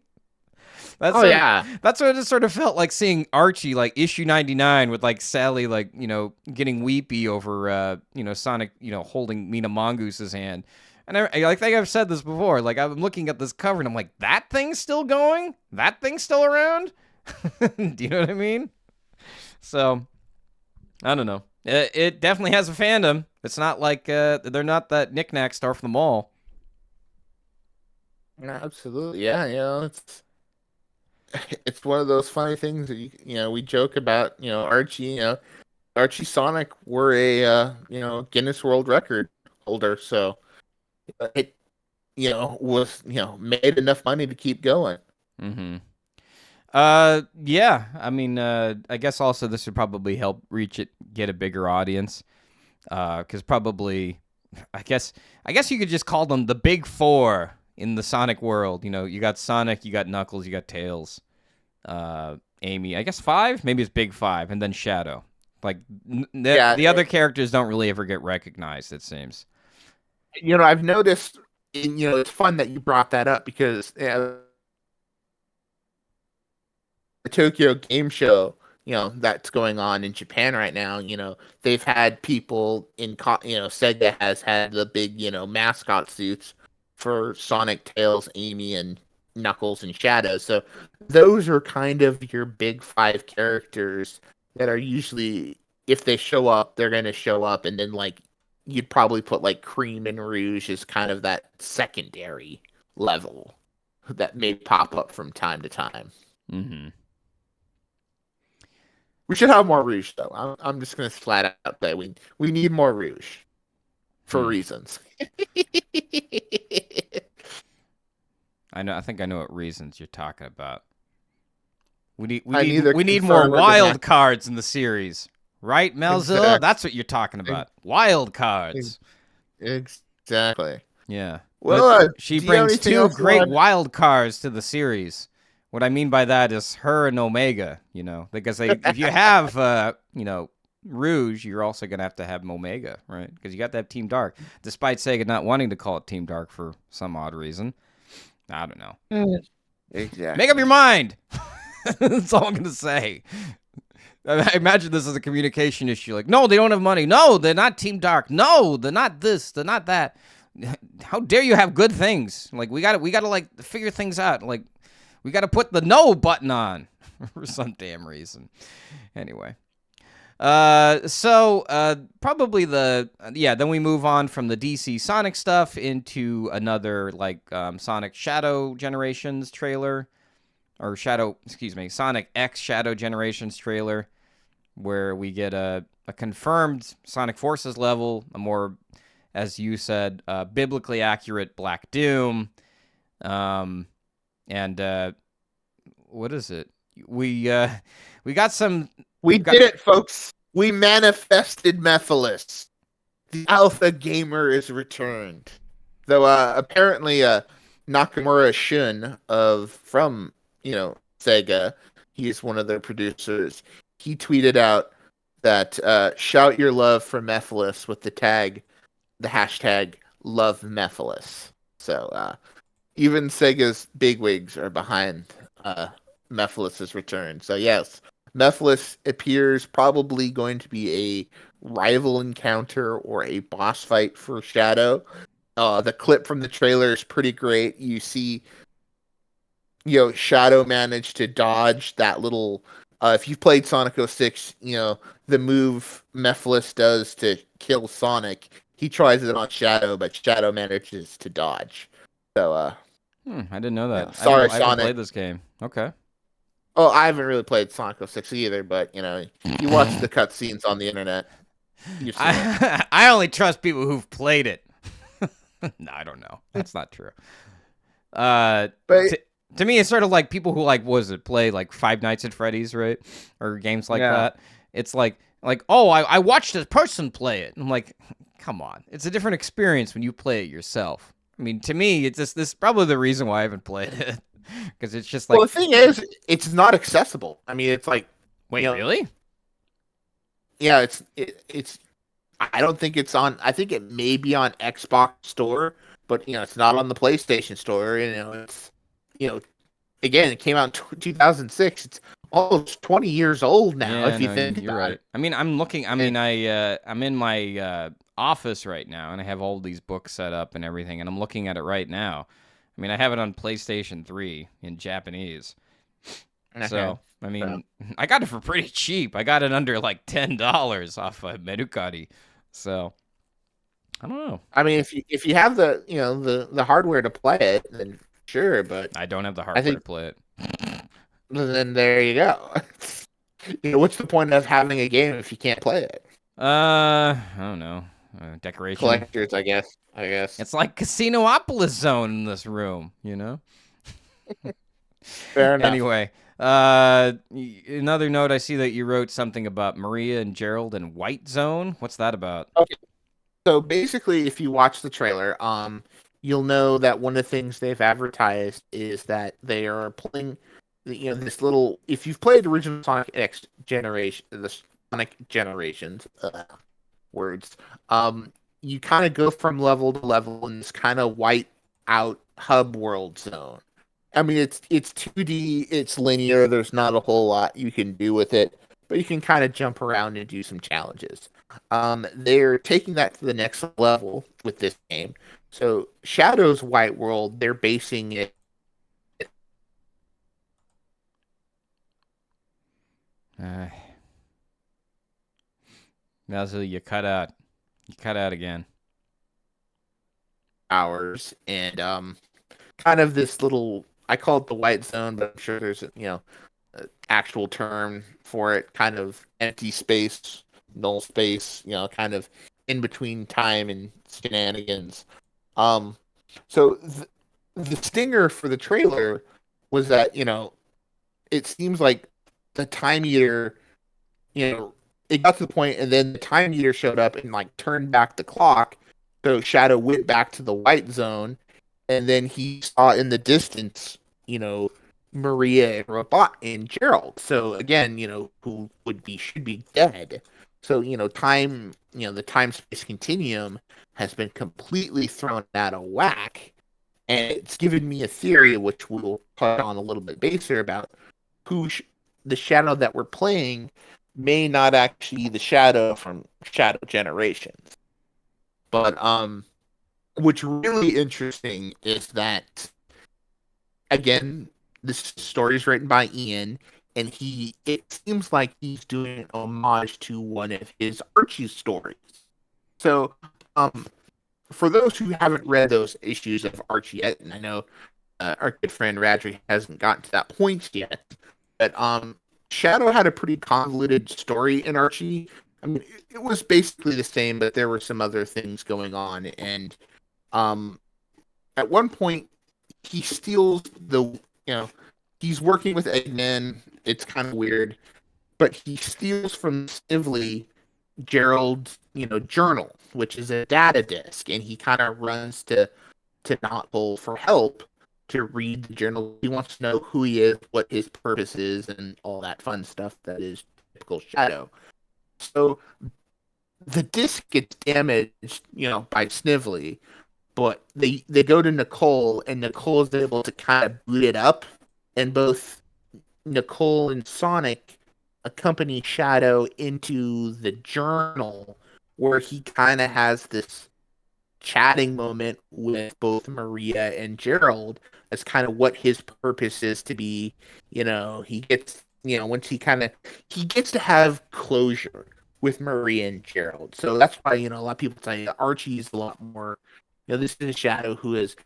Oh yeah. That's what it sort of felt like seeing Archie like issue 99 with like Sally like getting weepy over Sonic holding Mina Mongooses hand. And I think I've said this before. Like I'm looking at this cover and I'm like, that thing's still going? That thing's still around? Do you know what I mean? So I don't know. It definitely has a fandom. It's not like they're not that knickknack store from the mall. Absolutely. Yeah, it's one of those funny things that we joke about. Archie. Archie Sonic were a Guinness World Record holder, so it was made enough money to keep going. Mm-hmm. Yeah. I mean, I guess also this would probably help get a bigger audience. Because probably, I guess you could just call them the big four in the Sonic world. You got Sonic, you got Knuckles, you got Tails, Amy. I guess five, maybe it's big five, and then Shadow. Like Yeah, the other characters don't really ever get recognized, it seems. I've noticed. It's fun that you brought that up because the Tokyo Game Show, that's going on in Japan right now. They've had people Sega has had the big, mascot suits for Sonic, Tails, Amy, and Knuckles and Shadow. So those are kind of your big five characters that are usually, if they show up, they're going to show up. And then, like, you'd probably put, like, Cream and Rouge as kind of that secondary level that may pop up from time to time. Mm-hmm. We should have more Rouge, though. I'm just going to flat out say we need more Rouge for reasons. I think I know what reasons you're talking about. We need more wild cards in the series, right, Melzilla? Exactly. That's what you're talking about. Wild cards. Exactly. Yeah. Well, she brings two great wild cards to the series. What I mean by that is her and Omega, because if you have, Rouge, you're also going to have Omega, right? Because you got to have Team Dark, despite Sega not wanting to call it Team Dark for some odd reason. I don't know. Exactly. Make up your mind. That's all I'm going to say. I imagine this is a communication issue. Like, no, they don't have money. No, they're not Team Dark. No, they're not this. They're not that. How dare you have good things? Like, we got to like figure things out. Like, we got to put the no button on for some damn reason. Anyway. Probably then we move on from the DC Sonic stuff into another, like, Sonic Shadow Generations trailer. Or Sonic X Shadow Generations trailer, where we get a confirmed Sonic Forces level, a more, as you said, biblically accurate Black Doom, and what is it? We got some. We did it, folks. We manifested Mephiles. The Alpha Gamer is returned. Though apparently Nakamura Shun from Sega, he's one of their producers. He tweeted out that shout your love for Mephiles with the hashtag love Mephiles. So even Sega's bigwigs are behind Mephiles' return. So yes, Mephiles appears probably going to be a rival encounter or a boss fight for Shadow. The clip from the trailer is pretty great. You see Shadow managed to dodge that little. If you've played Sonic 06, the move Mephiles does to kill Sonic, he tries it on Shadow, but Shadow manages to dodge. So, I didn't know that. Sorry, I haven't played this game. Okay. Oh, I haven't really played Sonic 06 either, but you watch the cutscenes on the internet. I only trust people who've played it. No, I don't know. That's not true. But. To me, it's sort of like people who play like Five Nights at Freddy's, right? Or games like that. It's like, oh, I watched a person play it. I'm like, come on. It's a different experience when you play it yourself. I mean, to me, it's just this is probably the reason why I haven't played it. Because it's just like... Well, the thing is, it's not accessible. I mean, it's like... Wait, really? Yeah, it's... I don't think it's on... I think it may be on Xbox Store, but, it's not on the PlayStation Store. It's... again, it came out in 2006. It's almost 20 years old now. If you think you're right. I mean, I'm looking. I mean, I'm in my office right now, and I have all these books set up and everything, and I'm looking at it right now. I mean, I have it on PlayStation 3 in Japanese. Okay. So, I mean, I got it for pretty cheap. I got it under like $10 off of Mercari. So, I don't know. I mean, if you have the hardware to play it, then sure, but I don't have the hardware to play it. Then there you go. What's the point of having a game if you can't play it? I don't know. Decoration. Collectors, I guess. It's like Casinopolis Zone in this room, Fair enough. Anyway, another note, I see that you wrote something about Maria and Gerald in White Zone. What's that about? Okay. So basically, if you watch the trailer, you'll know that one of the things they've advertised is that they are pulling, this little. If you've played the original Sonic X generation, Sonic Generations. Words. Um, you kind of go from level to level in this kind of white out hub world zone. I mean, it's 2D, it's linear. There's not a whole lot you can do with it, but you can kind of jump around and do some challenges. They're taking that to the next level with this game. So Shadow's White World, they're basing it. Uh, Mazzy, you cut out. You cut out again. Hours and kind of this little, I call it the white zone, but I'm sure there's actual term for it, kind of empty space, null space, kind of in between time and shenanigans. Um, so the stinger for the trailer was that, it seems like the time eater, you know, it got to the point and then the time eater showed up and like turned back the clock. So Shadow went back to the white zone and then he saw in the distance, you know, Maria and Robot and Gerald. So again, who should be dead. So, the time space continuum has been completely thrown out of whack. And it's given me a theory, which we'll touch on a little bit baser about the shadow that we're playing may not actually be the shadow from Shadow Generations. But what's really interesting is that again, this story is written by Ian, and it seems like he's doing an homage to one of his Archie stories. So, for those who haven't read those issues of Archie yet, and I know our good friend Radrey hasn't gotten to that point yet, but Shadow had a pretty convoluted story in Archie. I mean, it was basically the same, but there were some other things going on, and at one point he steals he's working with Eggman. It's kind of weird, but he steals from Snively Gerald's, journal, which is a data disk, and he kind of runs to Knothole for help to read the journal. He wants to know who he is, what his purpose is, and all that fun stuff that is typical Shadow. So the disk gets damaged, by Snively, but they go to Nicole, and Nicole is able to kind of boot it up, and both Nicole and Sonic accompany Shadow into the journal where he kind of has this chatting moment with both Maria and Gerald as kind of what his purpose is to be. He gets, once he gets to have closure with Maria and Gerald. So that's why, a lot of people say Archie's a lot more, this is a Shadow who has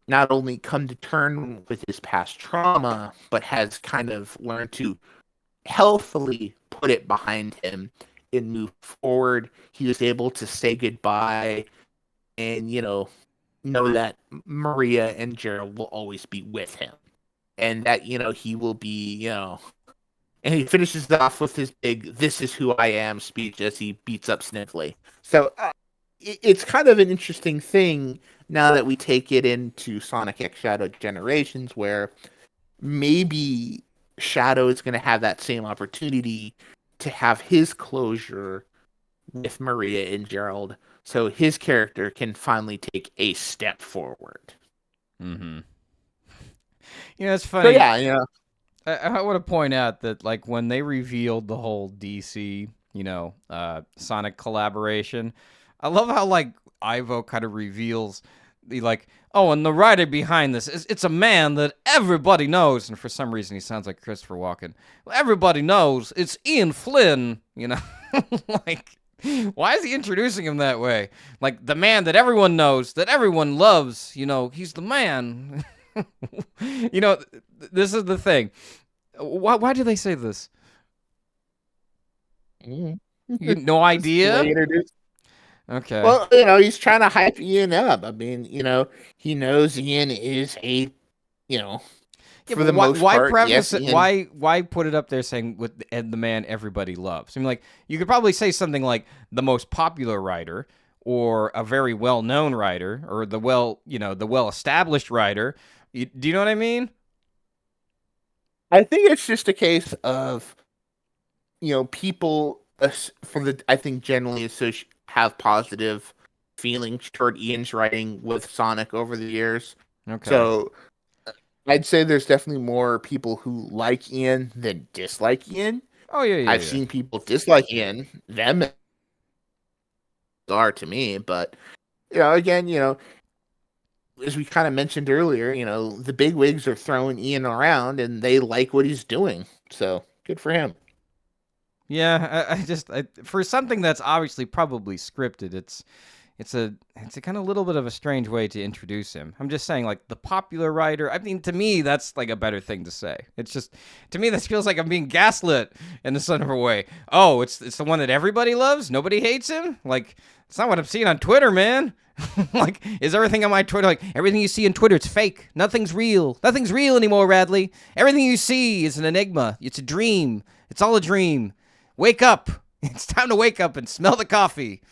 not only come to terms with his past trauma, but has kind of learned to healthily put it behind him and move forward. He was able to say goodbye and, know that Maria and Gerald will always be with him. And that, he will be, and he finishes off with his big "This is who I am" speech as he beats up Sniffly. So it's kind of an interesting thing now that we take it into Sonic X Shadow Generations, where maybe Shadow is going to have that same opportunity to have his closure with Maria and Gerald, so his character can finally take a step forward. Mm-hmm. It's funny. So yeah, I want to point out that like when they revealed the whole DC, Sonic collaboration, I love how like Ivo kind of reveals the like, oh, and the writer behind this it's a man that everybody knows, and for some reason he sounds like Christopher Walken. Everybody knows it's Ian Flynn, like. Why is he introducing him that way? Like the man that everyone knows, that everyone loves, he's the man. This is the thing. Why do they say this? No idea? Okay. Well, he's trying to hype Ian up. I mean, he knows Ian is a, for the most part, preface yes, it? Why put it up there saying with the man everybody loves? I mean, like you could probably say something like the most popular writer, or a very well known writer, or the well established writer. Do you know what I mean? I think it's just a case of people I think generally have positive feelings toward Ian's writing with Sonic over the years. Okay. So I'd say there's definitely more people who like Ian than dislike Ian. Oh yeah, yeah, I've yeah. seen people dislike Ian. Them are to me, but again, as we kind of mentioned earlier, the big wigs are throwing Ian around and they like what he's doing. So good for him. Yeah, for something that's obviously probably scripted, it's a kind of little bit of a strange way to introduce him. I'm just saying, like the popular writer. I mean, to me, that's like a better thing to say. It's just to me, this feels like I'm being gaslit in a sort of a way. Oh, it's the one that everybody loves. Nobody hates him. Like it's not what I'm seeing on Twitter, man. Like, is everything on my Twitter like everything you see on Twitter? It's fake. Nothing's real. Nothing's real anymore, Radley. Everything you see is an enigma. It's a dream. It's all a dream. Wake up. It's time to wake up and smell the coffee.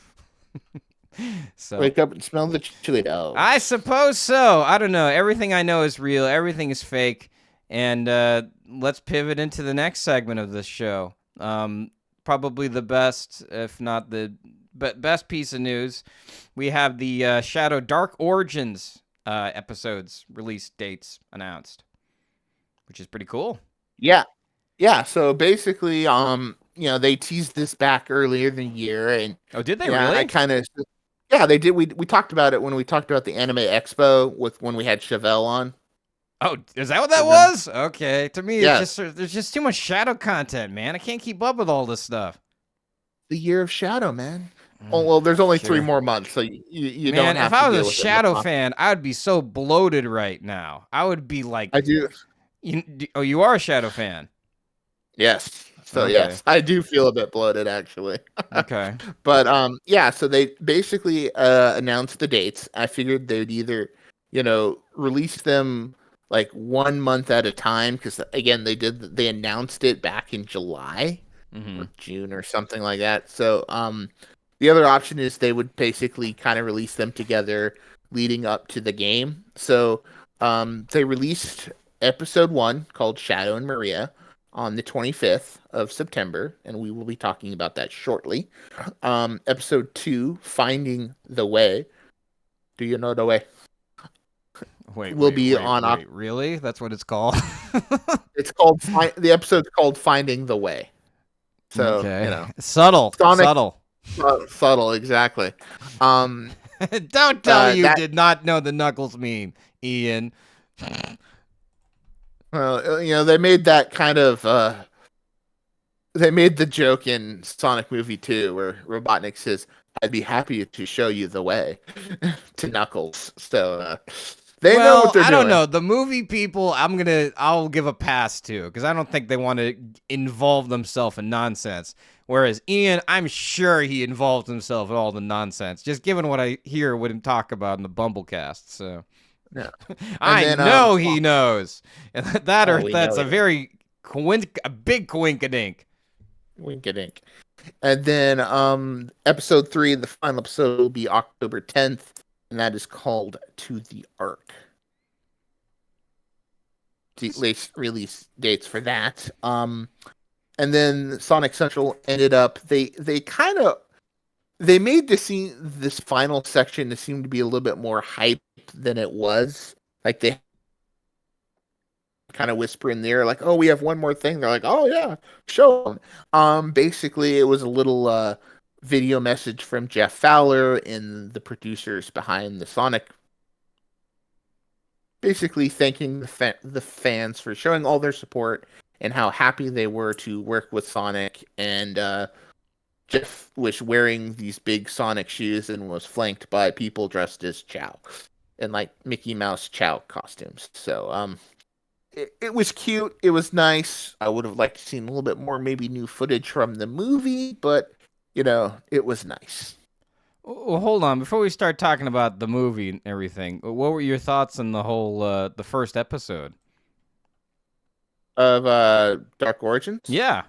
So Wake up and smell the chili dogs. I suppose so. I don't know. Everything I know is real. Everything is fake. And let's pivot into the next segment of this show. Probably the best, if not the best piece of news. We have the Shadow Dark Origins episodes release dates announced, which is pretty cool. Yeah. Yeah. So basically, they teased this back earlier in the year, and Oh, did they yeah, really? I kind of, yeah, they did. We talked about it when we talked about the Anime Expo when we had Chevelle on. Oh, is that what that Remember? was? Okay. To me, it's Yeah, just there's just too much Shadow content, man. I can't keep up with all this stuff. the year of Shadow, man. Oh well, there's only 3 Sure. more months, so you Man, don't have if to I was deal a with it. Shadow fan, I would be so bloated right now. I would be like, I do. you are a Shadow fan. Yes. So Okay. yes, I do feel a bit bloated actually. Okay. But yeah, so they basically announced the dates. I figured they'd either, release them like 1 month at a time because again, they announced it back in July Mm-hmm. or June or something like that. So the other option is they would basically kind of release them together leading up to the game. So they released episode 1 called Shadow and Maria on the 25th of September, and we will be talking about that shortly. Episode 2, Finding the Way. Do you know the way? Wait, Will be on. Really? That's what it's called? It's called. The episode's called Finding the Way. So Okay. Subtle. Sonic. Subtle. Subtle, exactly. Don't tell me you That did not know the Knuckles meme, Ian. they made that kind of. They made the joke in Sonic Movie 2 where Robotnik says, "I'd be happy to show you the way," to Knuckles. So they know what they're doing. I don't know. The movie people, I'll give a pass to because I don't think they want to involve themselves in nonsense. Whereas Ian, I'm sure he involved himself in all the nonsense, just given what I hear with him talk about in the Bumblecast. So Yeah. I know he knows, and that's a very a big coinkadink. Winkadink. And then episode 3, the final episode, will be October 10th, and that is called To the Ark. Release dates for that. And then Sonic Central ended up they made this final section to seem to be a little bit more hype than it was. Like they kind of whisper in there, like, "Oh, we have one more thing." They're like, "Oh yeah, show them." Basically, it was a little video message from Jeff Fowler and the producers behind the Sonic, basically thanking the fans for showing all their support and how happy they were to work with Sonic. And Jeff was wearing these big Sonic shoes and was flanked by people dressed as Chow in like Mickey Mouse Chow costumes. So it was cute. It was nice. I would have liked to see a little bit more, maybe new footage from the movie, but it was nice. Well, hold on. Before we start talking about the movie and everything, what were your thoughts on the whole the first episode Of Dark Origins? Yeah.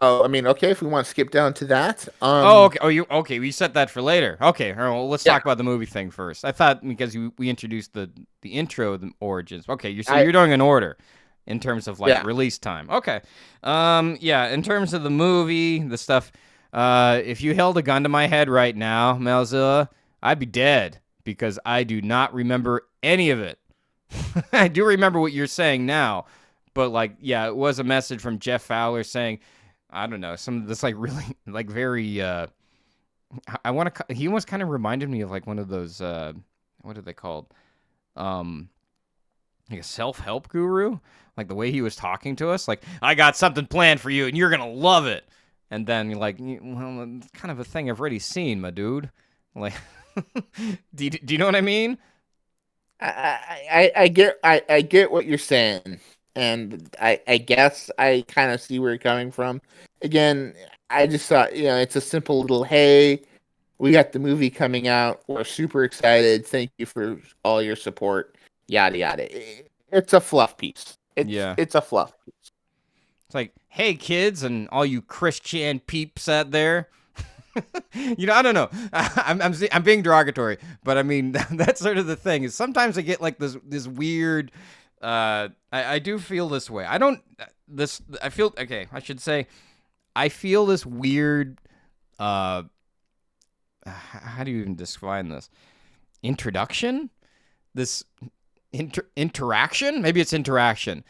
Oh, I mean, okay, if we want to skip down to that. Okay. Oh, okay. We set that for later. Okay. All right, well, let's Yeah. talk about the movie thing first. I thought because we introduced the intro, the origins. Okay. You're doing an order. in terms of like Yeah. release time. Okay. Yeah, in terms of the movie, the stuff, if you held a gun to my head right now, Melzilla, I'd be dead because I do not remember any of it. I do remember what you're saying now, but like, yeah, it was a message from Jeff Fowler saying, I don't know, some of this like really like very I want to he almost kind of reminded me of like one of those what are they called? Um like a self-help guru, like the way he was talking to us, like I got something planned for you and you're going to love it. And then like, well, it's kind of a thing I've already seen, my dude. Like do you know what I mean? I get what you're saying, and I guess I kind of see where you're coming from. Again, I just thought, it's a simple little, hey, we got the movie coming out. We're super excited. Thank you for all your support. Yada yada. It's a fluff piece. Yeah. It's a fluff piece. It's like, hey kids and all you Christian peeps out there. I don't know. I'm being derogatory, but I mean that's sort of the thing. Is sometimes I get like this weird. I do feel this way. I don't. This I feel okay. I should say, I feel this weird. How do you even define this? Introduction. This interaction. Maybe it's interaction,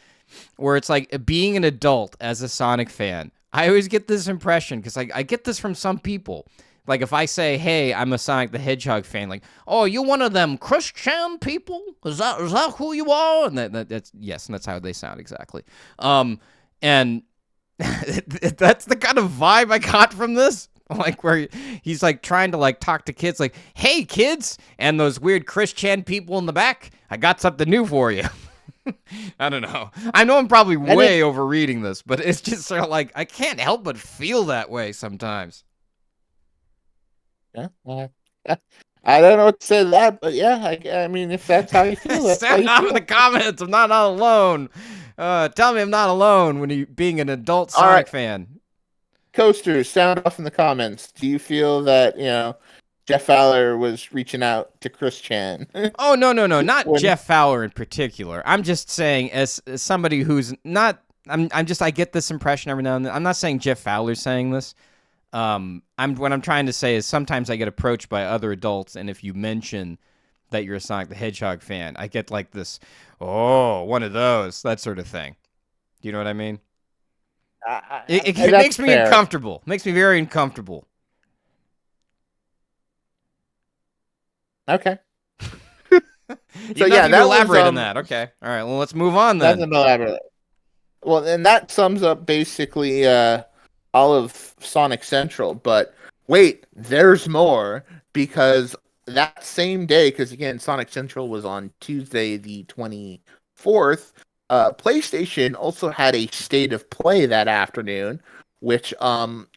where it's like being an adult as a Sonic fan. I always get this impression because I get this from some people. Like if I say, "Hey, I'm a Sonic the Hedgehog fan," like, "Oh, you one of them Christian people? Is that who you are?" And that's yes, and that's how they sound exactly. And that's the kind of vibe I got from this. Like where he's like trying to like talk to kids, like, "Hey, kids," and those weird Christian people in the back. I got something new for you. I don't know. I know I'm probably way overreading this, but it's just sort of like I can't help but feel that way sometimes. Yeah. I don't know what to say to that, but yeah, I mean, if that's how you feel, that's how Sound you off feel. in the comments. I'm not alone. Tell me I'm not alone when you being an adult All Sonic right, fan. Coasters, sound off in the comments. Do you feel that Jeff Fowler was reaching out to Chris Chan? Oh no, not when Jeff Fowler in particular. I'm just saying as somebody who's not. I get this impression every now and then. I'm not saying Jeff Fowler's saying this. What I'm trying to say is sometimes I get approached by other adults, and if you mention that you're a Sonic the Hedgehog fan, I get like this, oh, one of those, that sort of thing. Do you know what I mean? It that's makes me fair. uncomfortable. Makes me very uncomfortable. Okay. You'd not need to elaborate on that. Okay. All right. Well, let's move on then. Nothing elaborate. Well, and that sums up basically all of Sonic Central. But wait, there's more because that same day, because again, Sonic Central was on Tuesday, the 24th. PlayStation also had a state of play that afternoon, which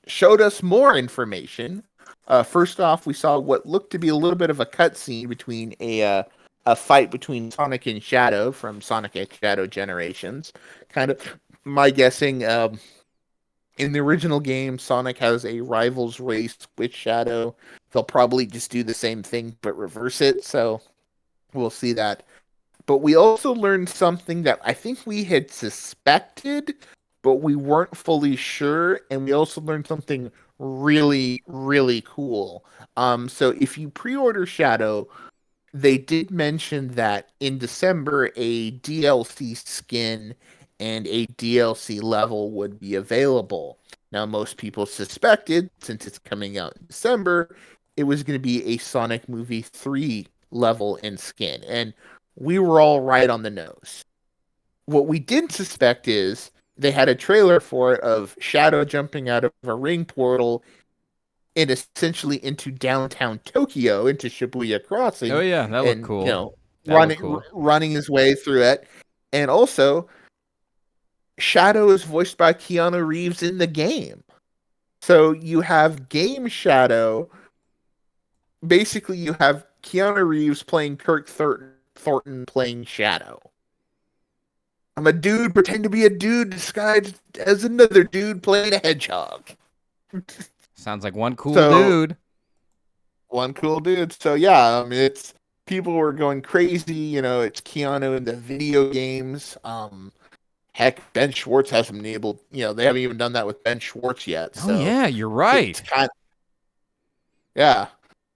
showed us more information. First off, we saw what looked to be a little bit of a cutscene between a fight between Sonic and Shadow from Sonic X Shadow Generations. Kind of my guessing. In the original game, Sonic has a rivals race with Shadow. They'll probably just do the same thing but reverse it. So we'll see that. But we also learned something that I think we had suspected, but we weren't fully sure. And we also learned something really, really cool. So if you pre-order Shadow, they did mention that in December a DLC skin and a DLC level would be available. Now, most people suspected, since it's coming out in December, it was going to be a Sonic Movie 3 level and skin. And we were all right on the nose. What we didn't suspect is they had a trailer for it of Shadow jumping out of a ring portal and essentially into downtown Tokyo, into Shibuya Oh Crossing, yeah, that looked and cool. That looked cool. running his way through it. And also, Shadow is voiced by Keanu Reeves in the game. So you have game Shadow. Basically, you have Keanu Reeves playing Kirk Thornton playing Shadow. I'm a dude pretending to be a dude disguised as another dude playing a hedgehog. Sounds like one cool dude. One cool dude. So yeah, I mean, it's people were going crazy. It's Keanu in the video games. Heck, Ben Schwartz hasn't been able. They haven't even done that with Ben Schwartz yet. Oh So yeah, you're it's right. kind. Yeah.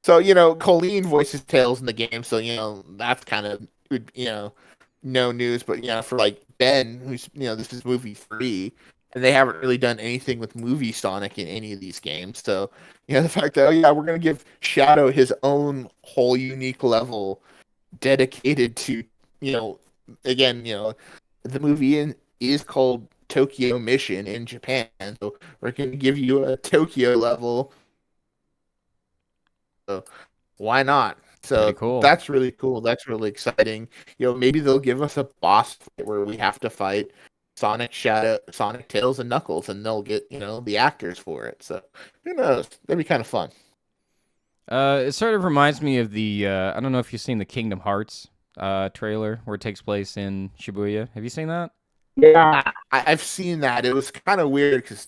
So, Colleen voices Tails in the game, so that's kind of no news. But for like Ben, who's this is movie 3, and they haven't really done anything with movie Sonic in any of these games. So, the fact that we're gonna give Shadow his own whole unique level dedicated to you know again, the movie is called Tokyo Mission in Japan, so we're gonna give you a Tokyo level. So why not? Pretty So cool. that's really cool. That's really exciting. Maybe they'll give us a boss fight where we have to fight Sonic, Shadow, Sonic, Tails, and Knuckles, and they'll get the actors for it. So who knows? That'd be kind of fun. It sort of reminds me of the I don't know if you've seen the Kingdom Hearts trailer where it takes place in Shibuya. Have you seen that? Yeah, I've seen that. It was kind of weird because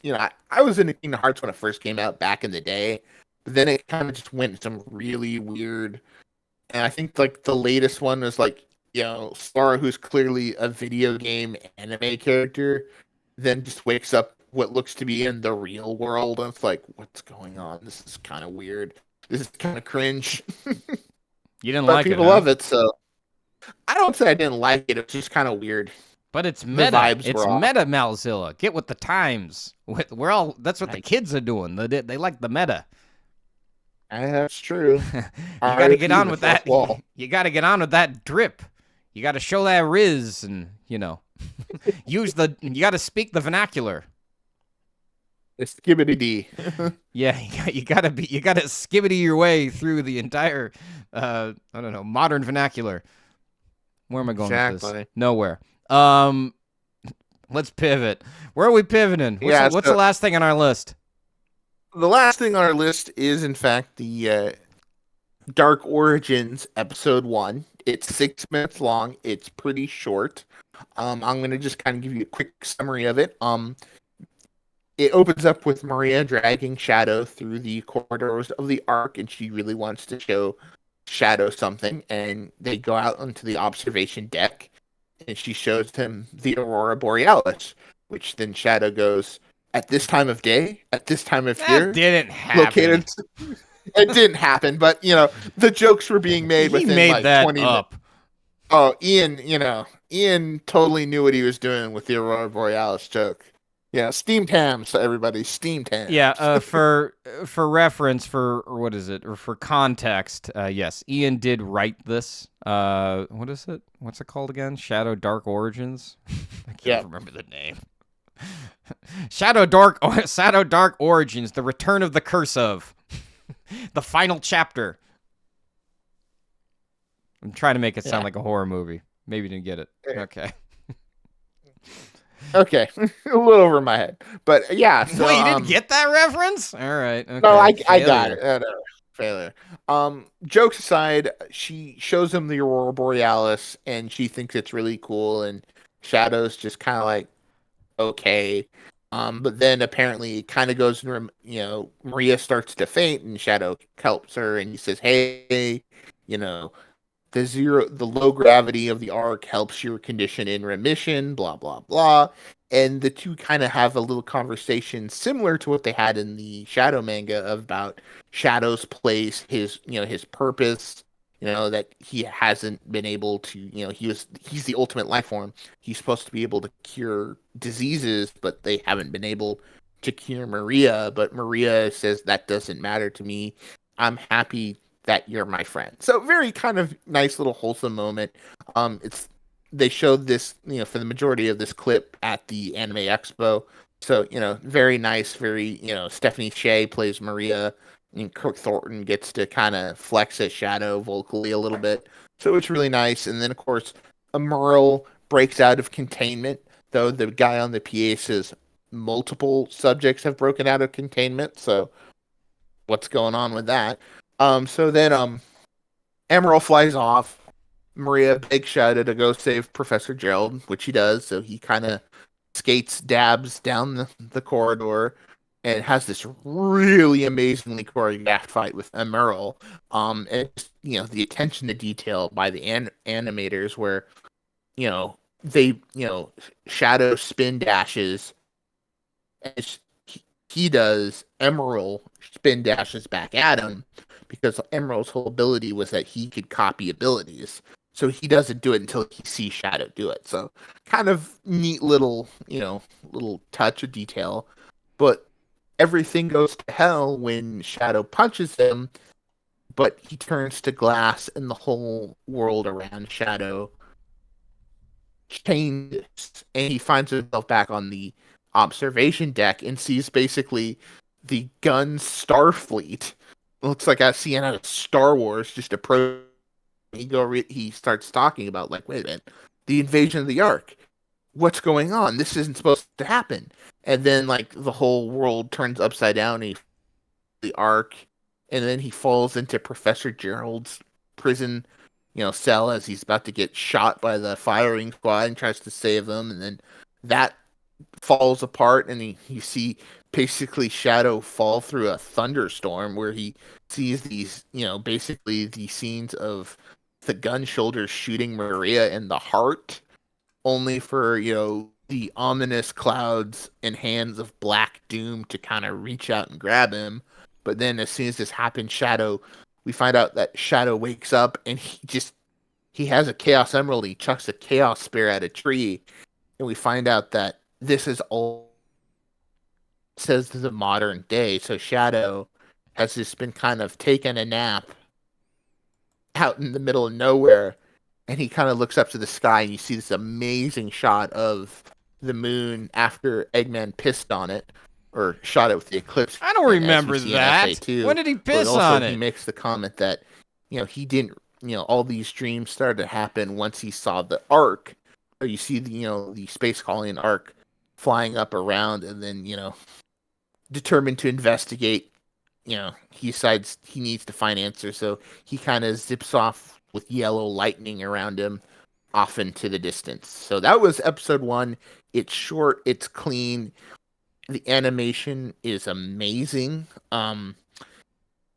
I was into Kingdom Hearts when it first came out back in the day, but then it kind of just went some really weird. And I think like the latest one was like Sora, who's clearly a video game anime character, then just wakes up what looks to be in the real world, and it's like, what's going on? This is kind of weird. This is kind of cringe, You didn't but like it, people huh? love it. So I don't say I didn't like it. It's just kind of weird. But it's The meta. vibes It's were off. meta, Malzilla. Get with the times. We're all. That's what the I, kids are doing. They like the meta. that's true. You got to get RIP on the with fourth that. wall. You got to get on with that drip. You got to show that riz, and use the. You got to speak the vernacular. It's skibbity D. Yeah, you got to be. You got to skibbity your way through the entire. I don't know, modern vernacular. Where am I going with this? Exactly. Nowhere. Let's pivot. Where are we pivoting? Yeah. What's the So last thing on our list? the last thing on our list is, in fact, the Dark Origins episode 1. It's 6 minutes long. It's pretty short. I'm gonna just kind of give you a quick summary of it. It opens up with Maria dragging Shadow through the corridors of the Ark, and she really wants to show Shadow something. And they go out onto the observation deck, and she shows him the Aurora Borealis, which then Shadow goes, "At this time of day, at this time of That year, didn't happen. located." It didn't happen, but the jokes were being made He within made like that 20 minutes. up. Oh, Ian totally knew what he was doing with the Aurora Borealis joke. Yeah, steamed hams, everybody, steamed hams. Yeah, for reference, for or what is it, or for context, yes, Ian did write this. What is it? What's it called again? Shadow Dark Origins. I can't Yeah. remember the name. Shadow Dark Origins: The Return of the Curse of, the final chapter. I'm trying to make it sound Yeah. like a horror movie. Maybe you didn't get it. Okay. Okay, a little over my head, but yeah. So Wait, you didn't get that reference? All right. no, Okay. I got it. Failure. No, failure. Jokes aside, she shows him the Aurora Borealis, and she thinks it's really cool, and Shadow's just kind of like, okay. But then apparently it kind of goes, Maria starts to faint, and Shadow helps her, and he says, "Hey, you know, the low gravity of the arc helps your condition in remission, blah blah blah." And the two kind of have a little conversation similar to what they had in the Shadow manga about Shadow's place, his purpose, that he hasn't been able to, he's the ultimate life form. He's supposed to be able to cure diseases, but they haven't been able to cure Maria. But Maria says that doesn't matter to me. I'm happy that you're my friend. So very kind of nice little wholesome moment. It's They showed this, for the majority of this clip at the Anime Expo. So, very nice, very, Stephanie Shea plays Maria, and Kirk Thornton gets to kind of flex at Shadow vocally a little bit. So it's really nice. And then, of course, a Merle breaks out of containment, though the guy on the PA says multiple subjects have broken out of containment. So what's going on with that? So then Emerald flies off. Maria begs Shadow to go save Professor Gerald, which he does. So he kind of dabs down the corridor, and has this really amazingly choreographed fight with Emerald. And the attention to detail by the animators, where they, Shadow spin dashes, and he does. Emerald spin dashes back at him because Emerald's whole ability was that he could copy abilities. So he doesn't do it until he sees Shadow do it. So kind of neat little touch of detail. But everything goes to hell when Shadow punches him, but he turns to glass and the whole world around Shadow changes, and he finds himself back on the observation deck and sees basically the gun Starfleet. It looks like I see it out of Star Wars just approach. He starts talking about, like, wait a minute, the invasion of the Ark. What's going on? This isn't supposed to happen. And then, like, the whole world turns upside down. The Ark, and then he falls into Professor Gerald's prison, cell as he's about to get shot by the firing squad and tries to save them, and then that falls apart, and you see basically Shadow fall through a thunderstorm where he sees these, basically the scenes of the gun shoulders shooting Maria in the heart, only for, the ominous clouds and hands of Black Doom to kind of reach out and grab him. But then as soon as this happens, we find out that Shadow wakes up and he has a Chaos Emerald. He chucks a Chaos Spear at a tree, and we find out that this is all says the modern day. So Shadow has just been kind of taking a nap out in the middle of nowhere, and he kind of looks up to the sky, and you see this amazing shot of the moon after Eggman pissed on it, or shot it with the eclipse. I don't remember that. When did he piss on it? He makes the comment that, he didn't, all these dreams started to happen once he saw the Ark, or you see the space colony Ark flying up around, and then, determined to investigate, he decides he needs to find answers, so he kind of zips off with yellow lightning around him off into the distance. So that was episode 1. It's short, it's clean. The animation is amazing.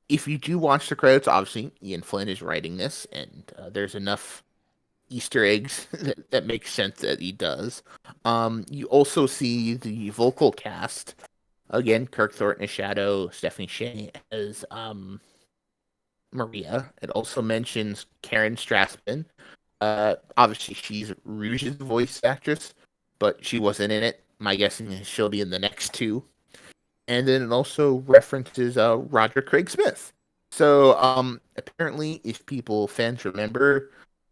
If you do watch the credits, obviously Ian Flynn is writing this, and there's enough Easter eggs that makes sense that he does. You also see the vocal cast. Again, Kirk Thornton as Shadow, Stephanie Shea as Maria. It also mentions Karen Strassman. Obviously, she's Rouge's voice actress, but she wasn't in it. My guessing is she'll be in the next 2. And then it also references Roger Craig Smith. So apparently, if fans remember,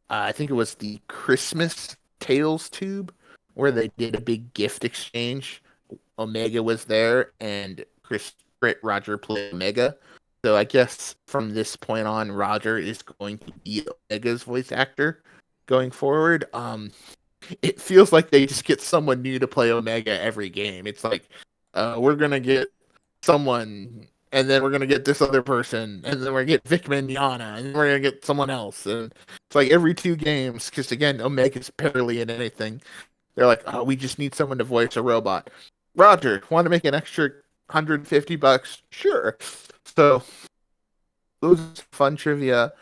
I think it was the Christmas Tales tube where they did a big gift exchange. Omega was there, and Roger played Omega. So I guess from this point on, Roger is going to be Omega's voice actor going forward. It feels like they just get someone new to play Omega every game. It's like, we're going to get someone, and then we're going to get this other person, and then we're going to get Vic Mignogna, and then we're going to get someone else. And it's like every 2 games, because again, Omega's barely in anything. They're like, oh, we just need someone to voice a robot. Roger, want to make an extra $150? Sure. So, those are fun trivia.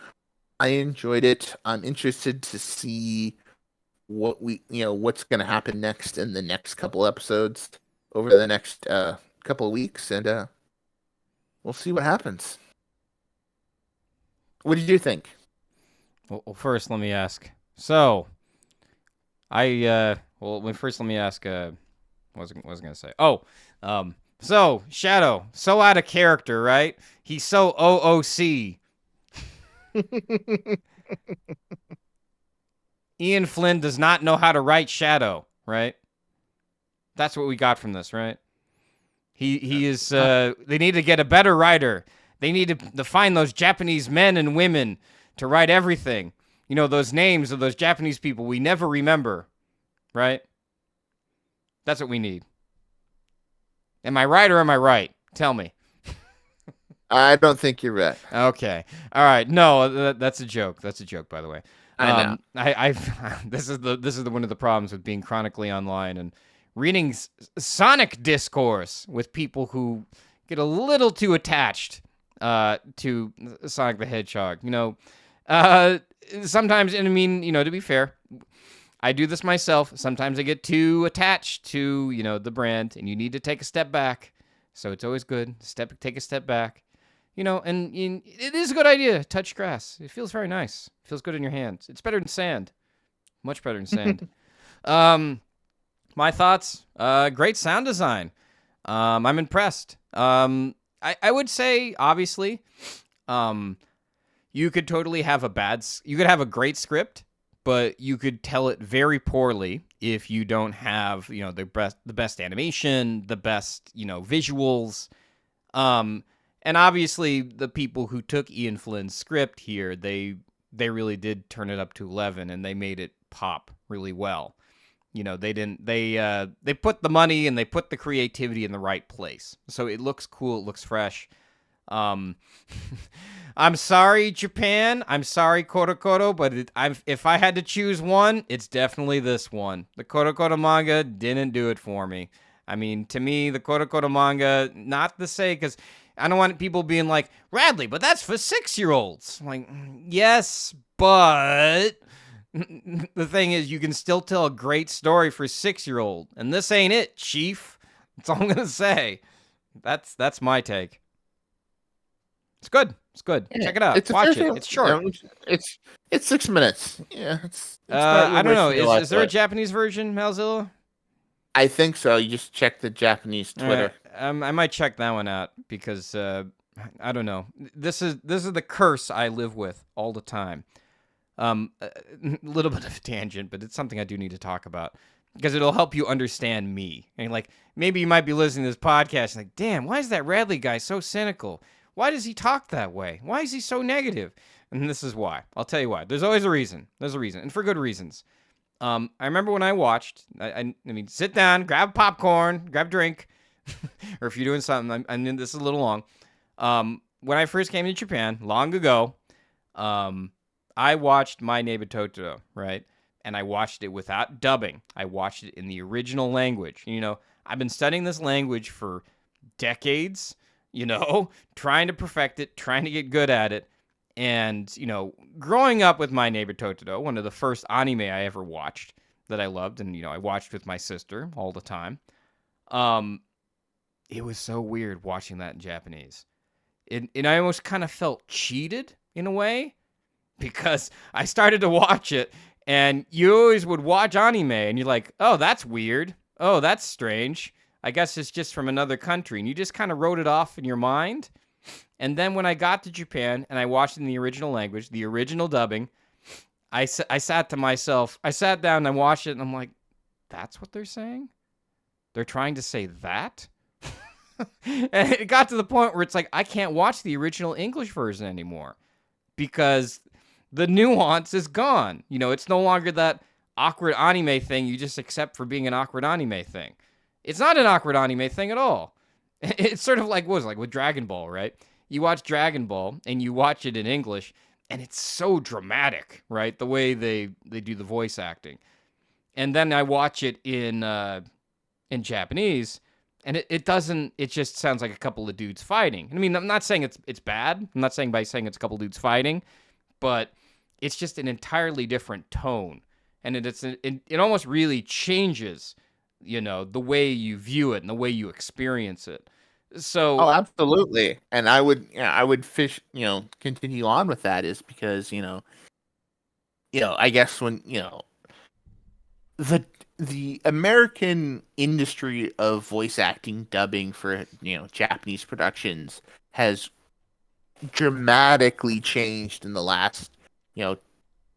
I enjoyed it. I'm interested to see what's going to happen next in the next couple episodes over the next couple of weeks, and we'll see what happens. What did you think? Well, first, let me ask. So, first let me ask. What was I gonna say? Oh, so Shadow, so out of character, right? He's so OOC. Ian Flynn does not know how to write Shadow, right? That's what we got from this, right? He is. They need to get a better writer. They need to find those Japanese men and women to write everything. Those names of those Japanese people we never remember, right? That's what we need. Am I right or am I right? Tell me. I don't think you're right. Okay. All right. No, that's a joke. That's a joke, by the way. I know. This is the one of the problems with being chronically online and reading Sonic discourse with people who get a little too attached to Sonic the Hedgehog. Sometimes, and I mean, to be fair, I do this myself. Sometimes I get too attached to, the brand, and you need to take a step back. So it's always good. Take a step back. And it is a good idea to touch grass. It feels very nice. It feels good in your hands. It's better than sand. Much better than sand. My thoughts, great sound design. I'm impressed. I would say, obviously, you could totally have you could have a great script, but you could tell it very poorly if you don't have, the best animation, the best, visuals. And obviously the people who took Ian Flynn's script here, they really did turn it up to 11 and they made it pop really well. They put the money and they put the creativity in the right place. So it looks cool. It looks fresh. I'm sorry, Japan. I'm sorry, Koro, but if I had to choose one, it's definitely this one. The Koro manga didn't do it for me. I mean, to me, the Koro manga, not to say, because I don't want people being like, Radley, but that's for 6-year-olds. I'm like, yes, but the thing is, you can still tell a great story for a 6-year-old, and this ain't it, Chief. That's all I'm gonna say. That's my take. It's good. It's good. Yeah, check it out. Watch it. It's short. It's 6 minutes. Yeah. It's I don't know. Is there a Japanese version, Malzilla? I think so. You just check the Japanese Twitter. I might check that one out because I don't know. This is the curse I live with all the time. A little bit of a tangent, but it's something I do need to talk about because it'll help you understand me. And like maybe you might be listening to this podcast and like, damn, why is that Radley guy so cynical? Why does he talk that way? Why is he so negative? And this is why. I'll tell you why. There's always a reason. There's a reason, and for good reasons. I remember when I watched. I mean, sit down, grab popcorn, grab a drink, or if you're doing something. I mean, this is a little long. When I first came to Japan, long ago, I watched My Neighbor Totoro, right? And I watched it without dubbing. I watched it in the original language. I've been studying this language for decades. Trying to perfect it, trying to get good at it. And, growing up with My Neighbor Totoro, one of the first anime I ever watched that I loved, and, I watched with my sister all the time. It was so weird watching that in Japanese. And I almost kind of felt cheated in a way because I started to watch it, and you always would watch anime, and you're like, oh, that's weird. Oh, that's strange. I guess it's just from another country. And you just kind of wrote it off in your mind. And then when I got to Japan and I watched it in the original language, the original dubbing, I sat to myself, I sat down and I watched it and I'm like, that's what they're saying? They're trying to say that? And it got to the point where it's like, I can't watch the original English version anymore because the nuance is gone. It's no longer that awkward anime thing you just accept for being an awkward anime thing. It's not an awkward anime thing at all. It's sort of like, what was it, like with Dragon Ball, right? You watch Dragon Ball and you watch it in English and it's so dramatic, right? The way they do the voice acting. And then I watch it in Japanese and it just sounds like a couple of dudes fighting. I mean, I'm not saying it's bad. I'm not saying by saying it's a couple of dudes fighting, but it's just an entirely different tone. And it almost really changes the way you view it and the way you experience it. So, oh, absolutely. And I would continue on with that is because, I guess when, the American industry of voice acting dubbing for, Japanese productions has dramatically changed in the last,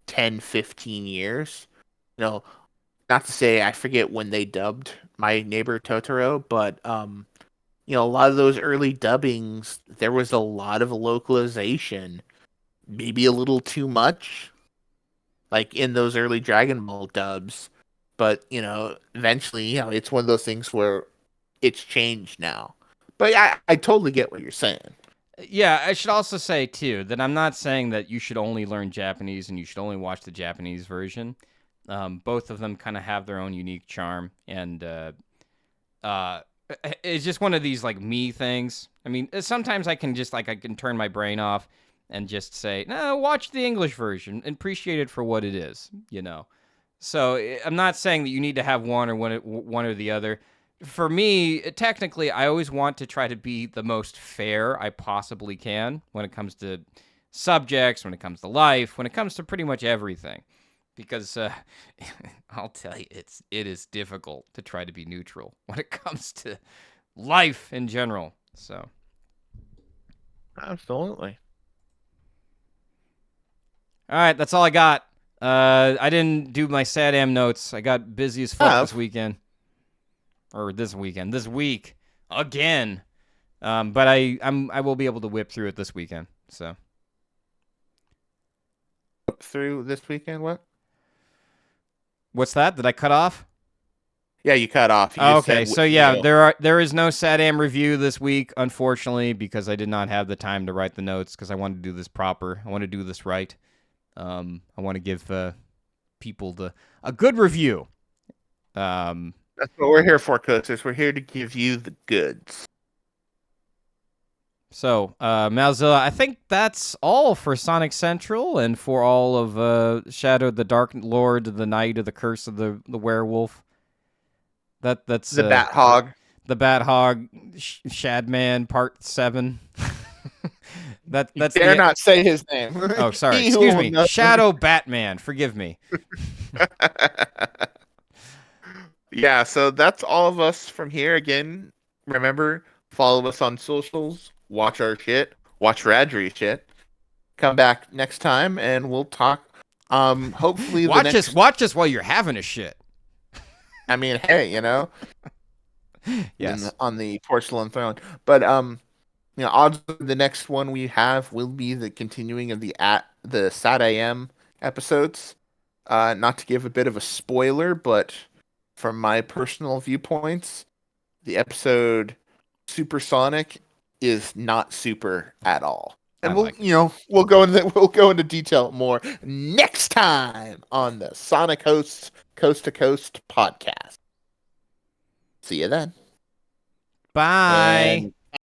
10, 15 years. Not to say I forget when they dubbed My Neighbor Totoro, but a lot of those early dubbings, there was a lot of localization, maybe a little too much, like in those early Dragon Ball dubs. But eventually, it's one of those things where it's changed now. But I totally get what you're saying. Yeah, I should also say too that I'm not saying that you should only learn Japanese and you should only watch the Japanese version. Both of them kind of have their own unique charm, and it's just one of these like me things. I mean, sometimes I can turn my brain off and just say, no, watch the English version and appreciate it for what it is, So I'm not saying that you need to have one or the other. For me, technically, I always want to try to be the most fair I possibly can when it comes to subjects, when it comes to life, when it comes to pretty much everything. Because I'll tell you, it is difficult to try to be neutral when it comes to life in general. So Absolutely. all right, that's all I got. I didn't do my SADAM notes. I got busy as fuck this weekend. Or this week again. But I will be able to whip through it this weekend. So Through this weekend, what? what's that? Did I cut off? Yeah, you cut off. You Oh, just okay, said so you yeah, know. there is no SADAM review this week, unfortunately, because I did not have the time to write the notes because I wanted to do this proper. I want to do this right. I want to give people a good review. That's what we're here for, coaches. We're here to give you the goods. So, Malzilla, I think that's all for Sonic Central and for all of Shadow the Dark Lord, the Night of the Curse of the Werewolf. That's The Bat Hog. the Bat Hog Shadman Part 7. That's Dare the not say his name. Oh, sorry. He Excuse will me. know. Shadow Batman. Forgive me. Yeah, so that's all of us from here. Again, remember, follow us on socials, watch our shit, watch Radrey shit. Come back next time and we'll talk. Hopefully the next Watch us while you're having a shit. I mean, hey, Yes. on the porcelain throne. But odds are the next one we have will be the continuing of the Sat AM episodes. Not to give a bit of a spoiler, but from my personal viewpoints, the episode Supersonic is not super at all. And we'll go into detail more next time on the Sonic Hosts Coast to Coast podcast. See you then. Bye. And